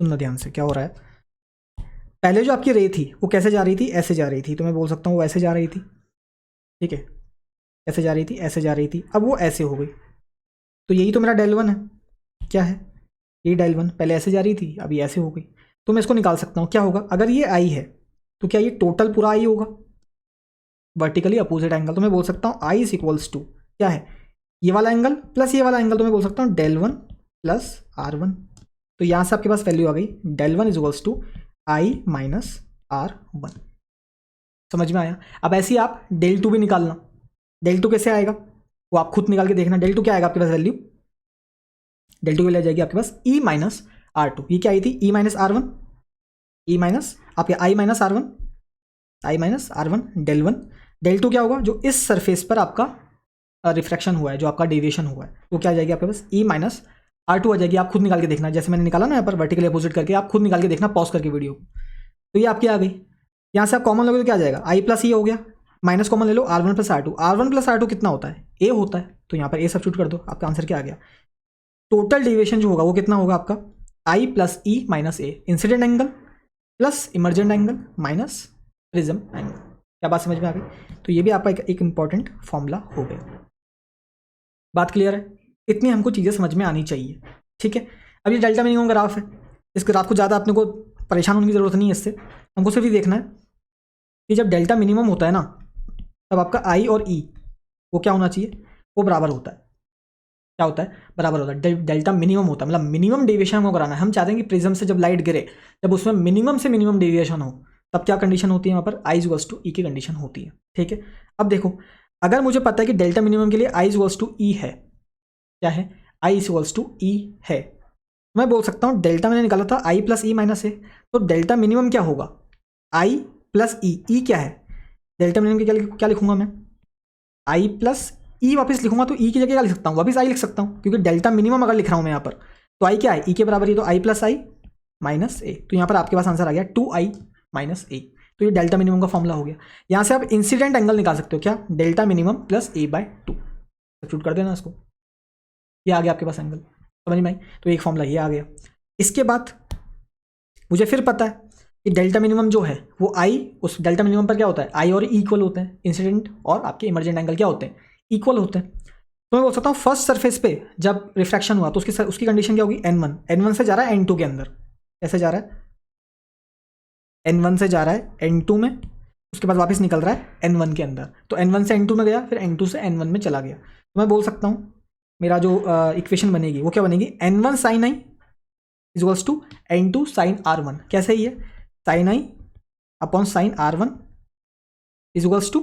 सुनना ध्यान से क्या हो रहा है। पहले जो आपकी रे थी वो कैसे जा रही थी? ऐसे जा रही थी, तो मैं बोल सकता हूँ वो ऐसे जा रही थी। ठीक है, ऐसे जा रही थी, ऐसे जा रही थी, अब वो ऐसे हो गई, तो यही तो मेरा del1 है। क्या है? ये del1 पहले ऐसे जा रही थी, अब ये ऐसे हो गई। तो मैं इसको निकाल सकता हूँ, क्या होगा? अगर ये आई है तो क्या ये टोटल पूरा आई होगा? वर्टिकली अपोजिट एंगल, तो मैं बोल सकता हूँ आई इज इक्वल्स टू क्या है? ये वाला एंगल प्लस ये वाला एंगल, तो मैं बोल सकता हूँ del1 प्लस r1। तो यहाँ से आपके पास वैल्यू आ गई del1 is equals to I minus r1। समझ में आया? अब ऐसे ही आप del2 भी निकालना। del2 कैसे आएगा वो आप खुद निकाल के देखना। del2 क्या आएगा आपके पास वैल्यू? del2 की वैल्यू आ जाएगी आपके पास e माइनस r2। ये क्या आई थी? e minus r1, e minus आपके i minus r1, i minus r1 del1। del2 क्या होगा? जो इस सरफेस पर आपका रिफ्रैक्शन हुआ है, जो आपका डेविएशन हुआ है, वो क्या आ जाएगी आपके पास? e माइनस r2 आ जाएगी। आप खुद निकाल के देखना, जैसे मैंने निकाला ना यहाँ पर वर्टिकली अपोजिट करके, आप खुद निकाल के देखना पॉज करके वीडियो। तो ये आपकी आ गई। यहाँ से आप कॉमन लोगे तो क्या आ जाएगा? i प्लस e हो गया, माइनस कॉमन ले लो r1 plus r2। r1 plus r2 कितना होता है? a होता है, तो यहाँ पर a सब्स्टिट्यूट कर दो, आपका आंसर क्या आ गया? टोटल डेविएशन जो होगा वो कितना होगा आपका? i plus e minus a, incident angle plus emergent angle minus prism angle. क्या बात समझ में आ गई? तो ये भी आपका एक इंपॉर्टेंट फॉर्मूला हो गया। बात क्लियर है? इतनी हमको चीज़ें समझ में आनी चाहिए। ठीक है, अब ये डेल्टा मिनिमम ग्राफ है, इस ग्राफ को ज़्यादा अपने को परेशान होने की ज़रूरत नहीं है इससे। हमको सिर्फ ये देखना है कि जब डेल्टा मिनिमम होता है ना, तब आपका आई और ई वो क्या होना चाहिए? वो बराबर होता है। क्या होता है? बराबर होता है। डेल्टा मिनिमम होता है, मतलब मिनिमम डेविएशन हमको कराना है। हम चाहते हैं कि प्रिज्म से जब लाइट गिरे, जब उसमें मिनिमम से मिनिमम डेविएशन हो, तब क्या कंडीशन होती है? वहाँ पर आई इक्वल्स टू ई की कंडीशन होती है। ठीक है, अब देखो, अगर मुझे पता है कि डेल्टा मिनिमम के लिए आई इक्वल्स टू ई है, क्या है? आई इक्वल्स टू ई है, मैं बोल सकता हूँ डेल्टा मैंने निकाला था आई प्लस ई माइनस ए, तो डेल्टा मिनिमम क्या होगा? आई प्लस ई। ई क्या है? डेल्टा मिनिमम के क्या लिखूंगा मैं? आई प्लस ई वापस लिखूंगा, तो ई की जगह क्या लिख सकता हूँ? वापस आई लिख सकता हूँ, क्योंकि डेल्टा मिनिमम अगर लिख रहा हूँ मैं यहाँ पर, तो आई क्या है? ई के बराबर ही, तो आई प्लस आई माइनस ए। तो यहाँ पर आपके पास आंसर आ गया 2i माइनस ए। तो ये डेल्टा मिनिमम का फॉर्मूला हो गया। यहाँ से आप इंसिडेंट एंगल निकाल सकते हो, क्या? डेल्टा मिनिमम प्लस ए बाय 2, सब्स्टिट्यूट कर देना इसको, ये आ गया आपके पास एंगल। समझ में आई? तो एक फॉर्मूला ये आ गया। इसके बाद मुझे फिर पता है कि डेल्टा मिनिमम जो है वो आई, उस डेल्टा मिनिमम पर क्या होता है? आई और इक्वल होते हैं, इंसिडेंट और आपके इमरजेंट एंगल क्या होते हैं? इक्वल होते हैं। तो मैं बोल सकता हूँ फर्स्ट सरफेस पे जब रिफ्रैक्शन हुआ तो उसकी कंडीशन क्या होगी? n1। n1 से जा रहा है n2 के अंदर, कैसे जा रहा है? n1 से जा रहा है n2 में, उसके बाद वापस निकल रहा है n1 के अंदर, तो n1 से n2 में गया, फिर n2 से n1 में चला गया। तो मैं बोल सकता हूँ मेरा जो इक्वेशन बनेगी वो क्या बनेगी? n1 sine I equals to n2 sine r1। कैसे ही है? Sine I upon sine r1 equals to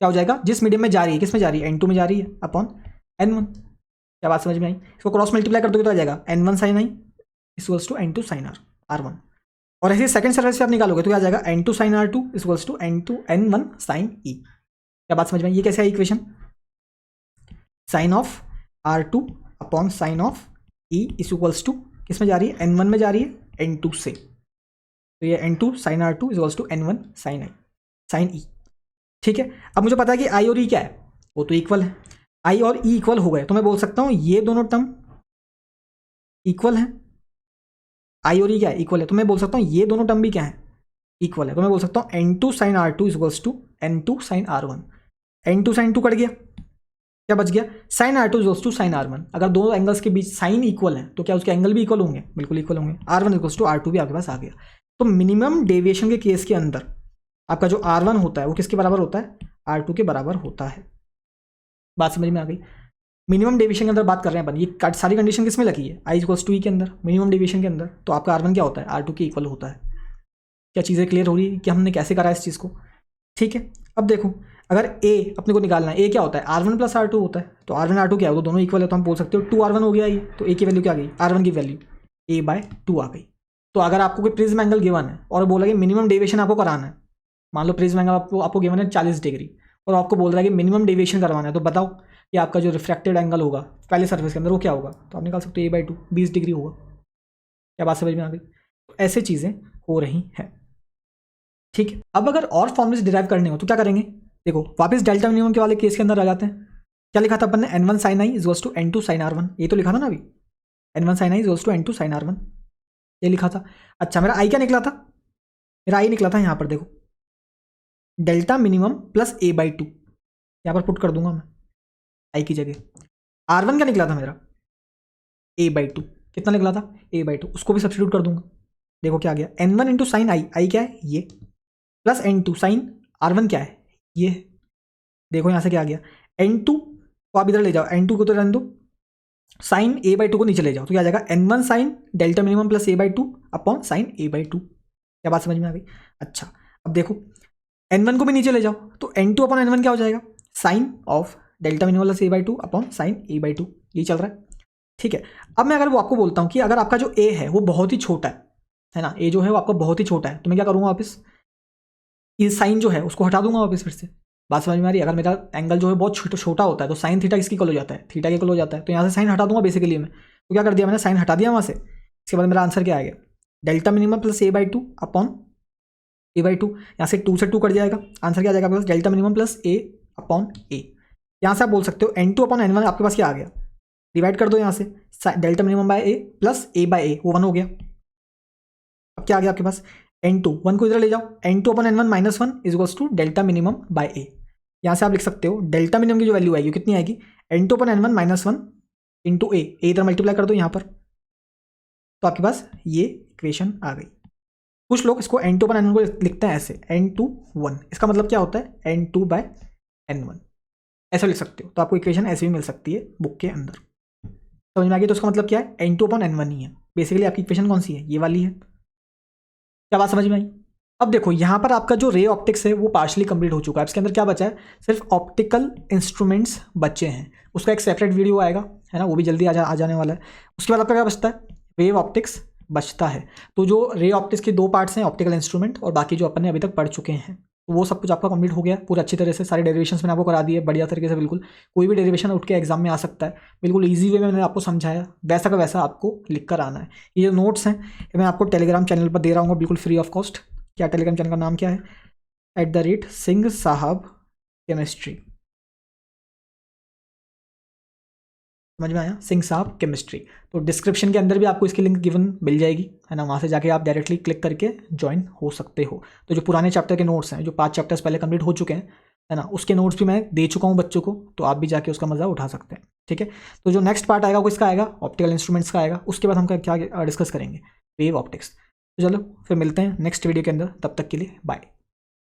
क्या हो जाएगा? जिस मीडियम में जा रही है, किस में जा रही है? n2 में जा रही है, अपॉन n1। क्या बात समझ में आई? इसको क्रॉस मल्टीप्लाई कर दोगे तो आ जाएगा n1 sine I equals to n2 sine r1। और ऐसे सेकंड सरफेस से आप निकालोगे तो क्या आ जाएगा? n2 sine r2 equals to n1 sine E. क्या बात समझ में आई? ये कैसे है equation? Sine of r2 upon sine of E is equals to किस में जा रही है, n1 में जा रही है n2 से, तो ये n2 sine r2 is equals to n1 sine E. ठीक है, अब मुझे पता है कि i और e क्या है, वो तो इक्वल है, i और e इक्वल हो गए, तो मैं बोल सकता हूँ ये दोनों टर्म इक्वल हैं, i और e क्या है, इक्वल है, तो मैं बोल सकता हूँ ये दोनों टर्म भी क्या है, इक्वल है, तो मैं बोल सकता हूँ n2 sine r2 is equals to n2 sine r1, n2 sine 2 cut गया, क्या बच गया, sign r2 is to sign r1। अगर दोनों एंगल्स के बीच साइन इक्वल है तो क्या उसके एंगल भी इक्वल होंगे, बिल्कुल इक्वल होंगे, r1 इक्वल्स टू r2 भी आपके पास आ गया। तो मिनिमम डेविएशन के केस के अंदर आपका जो r1 होता है वो किसके बराबर होता है, r2 के बराबर होता है। बात समझ में आ गई। मिनिमम डेविएशन के अंदर बात कर रहे हैं अपन, ये सारी कंडीशन किस में लगी है, i इक्वल्स टू ई के अंदर, मिनिमम डेविएशन के अंदर, तो आपका r1 क्या होता है, r2 के इक्वल होता है। क्या चीज़ें क्लियर हो रही है कि हमने कैसे करा इस चीज़ को। ठीक है, अब देखो अगर a अपने को निकालना है, a क्या होता है, r1 प्लस r2 होता है, तो r1 r2 क्या है, वो दोनों इक्वल है, तो हम बोल सकते हो 2r1 हो गया ये, तो a की वैल्यू क्या आ गई, r1 की वैल्यू a/2 आ गई। तो अगर आपको कोई प्रिज्म एंगल गिवन है और बोला कि मिनिमम डेविएशन आपको कराना है, मान लो प्रिज्म एंगल आपको गिवन है 40 डिग्री और आपको बोल रहा है कि मिनिमम डेविएशन करवाना है, तो बताओ कि आपका जो रिफ्रैक्टेड एंगल होगा पहले सर्फेस के अंदर वो क्या होगा, तो आप निकाल सकते हो a/2 20 डिग्री होगा। क्या बात समझ में आ गई। तो ऐसे चीज़ें हो रही हैं। ठीक है, अब अगर और फॉर्मूले डिराइव करने हो तो क्या करेंगे, देखो वापस डेल्टा मिनिमम के वाले केस के अंदर आ जाते हैं। क्या लिखा था अपन ने, n1 sine I is to n2 sine r1, ये तो लिखा था ना अभी, n1 sine I is to n2 sine r1, ये लिखा था। अच्छा मेरा आई क्या निकला था, मेरा आई निकला था यहाँ पर देखो, डेल्टा मिनिमम प्लस a/2, यहाँ पर पुट कर दूंगा मैं आई की जगह। r1 क्या निकला था मेरा, a/2, कितना निकला था a/2, उसको भी सब्स्टिट्यूट कर दूंगा। देखो क्या आ गया, n1 इंटू साइन आई क्या है ये, प्लस n2 साइन r1 क्या है ये, देखो यहाँ से क्या आ गया, n2 को आप इधर ले जाओ, n2 को तो रहने दो, साइन a/2 को नीचे ले जाओ, तो क्या आ जाएगा n1 sine delta minimum plus a/2 upon sine a/2। क्या बात समझ में आ गई। अच्छा अब देखो n1 को भी नीचे ले जाओ, तो n2 अपॉन n1 क्या हो जाएगा, sine of delta minimum plus a/2 upon sine a/2, ये चल रहा है। ठीक है, अब मैं अगर वो आपको बोलता हूँ कि अगर आपका जो a है वो बहुत ही छोटा है ना, a जो है वो आपका बहुत ही छोटा है, तो मैं क्या करूँगा वापस, ये साइन जो है उसको हटा दूंगा वापस फिर से। बात समझ में आ रही है। अगर मेरा एंगल जो है बहुत छोटा होता है तो साइन थीटा किसकी इक्वल हो जाता है, थीटा के इक्वल हो जाता है, तो यहाँ से साइन हटा दूंगा बेसिकली मैं। तो क्या कर दिया मैंने, साइन हटा दिया वहाँ से। इसके बाद मेरा आंसर क्या आ गया, delta minimum plus a/2 upon a/2, यहाँ से 2 से 2 कट जाएगा, आंसर क्या आ जाएगा plus delta minimum plus a upon a। यहाँ से आप बोल सकते हो n2 अपॉन n1 आपके पास क्या आ गया, डिवाइड कर दो यहाँ से, delta minimum by a plus a/a, वो 1 हो गया। अब क्या आ गया आपके पास, n2 1 को इधर ले जाओ, n2 upon n1 minus 1 is equals to delta minimum by a। यहाँ से आप लिख सकते हो डेल्टा मिनिमम की जो वैल्यू आएगी कितनी आएगी, n2 upon n1 minus 1 into a इधर मल्टीप्लाई कर दो यहाँ पर, तो आपके पास ये इक्वेशन आ गई। कुछ लोग इसको n2 अपॉन n1 को लिखते हैं ऐसे n2 1, इसका मतलब क्या होता है n2 बाय n1, ऐसा लिख सकते हो। तो आपको इक्वेशन ऐसे भी मिल सकती है बुक के अंदर, समझ में आ गई। तो उसका मतलब क्या है, n2 अपॉन n1 ही है बेसिकली आपकी इक्वेशन, कौन सी है, ये वाली है। क्या बात समझ में आई। अब देखो यहाँ पर आपका जो रे ऑप्टिक्स है वो पार्शली कंप्लीट हो चुका है। इसके अंदर क्या बचा है, सिर्फ ऑप्टिकल इंस्ट्रूमेंट्स बचे हैं, उसका एक सेपरेट वीडियो आएगा है ना, वो भी जल्दी आ जाने वाला है। उसके बाद आपका क्या बचता है, वेव ऑप्टिक्स बचता है। तो जो रे ऑप्टिक्स के 2 पार्ट्स हैं, ऑप्टिकल इंस्ट्रूमेंट और बाकी जो अपन ने अभी तक पढ़ चुके हैं, तो वो सब कुछ आपका कंप्लीट हो गया पूरा अच्छी तरह से। सारे डेरिवेशंस मैंने आपको करा दिए बढ़िया तरीके से, बिल्कुल कोई भी डेरिवेशन उठ के एग्जाम में आ सकता है, बिल्कुल ईजी वे में मैंने आपको समझाया, वैसा का वैसा आपको लिख कर आना है। ये जो नोट्स हैं ये मैं आपको टेलीग्राम चैनल पर दे रहा हूँ बिल्कुल फ्री ऑफ कॉस्ट। क्या टेलीग्राम चैनल का नाम क्या है, @सिंह साहब केमिस्ट्री, समझ में आया, सिंह साहब केमिस्ट्री। तो डिस्क्रिप्शन के अंदर भी आपको इसकी लिंक गिवन मिल जाएगी है ना, वहाँ से जाके आप डायरेक्टली क्लिक करके ज्वाइन हो सकते हो। तो जो पुराने चैप्टर के नोट्स हैं, जो 5 चैप्टर्स पहले कंप्लीट हो चुके हैं है ना, उसके नोट्स भी मैं दे चुका हूँ बच्चों को, तो आप भी जाके उसका मज़ा उठा सकते हैं। ठीक है, तो जो नेक्स्ट पार्ट आएगा वो किसका आएगा, ऑप्टिकल इंस्ट्रूमेंट्स का आएगा। उसके बाद हम क्या डिस्कस करेंगे, वेव ऑप्टिक्स। तो चलो फिर मिलते हैं नेक्स्ट वीडियो के अंदर, तब तक के लिए बाय।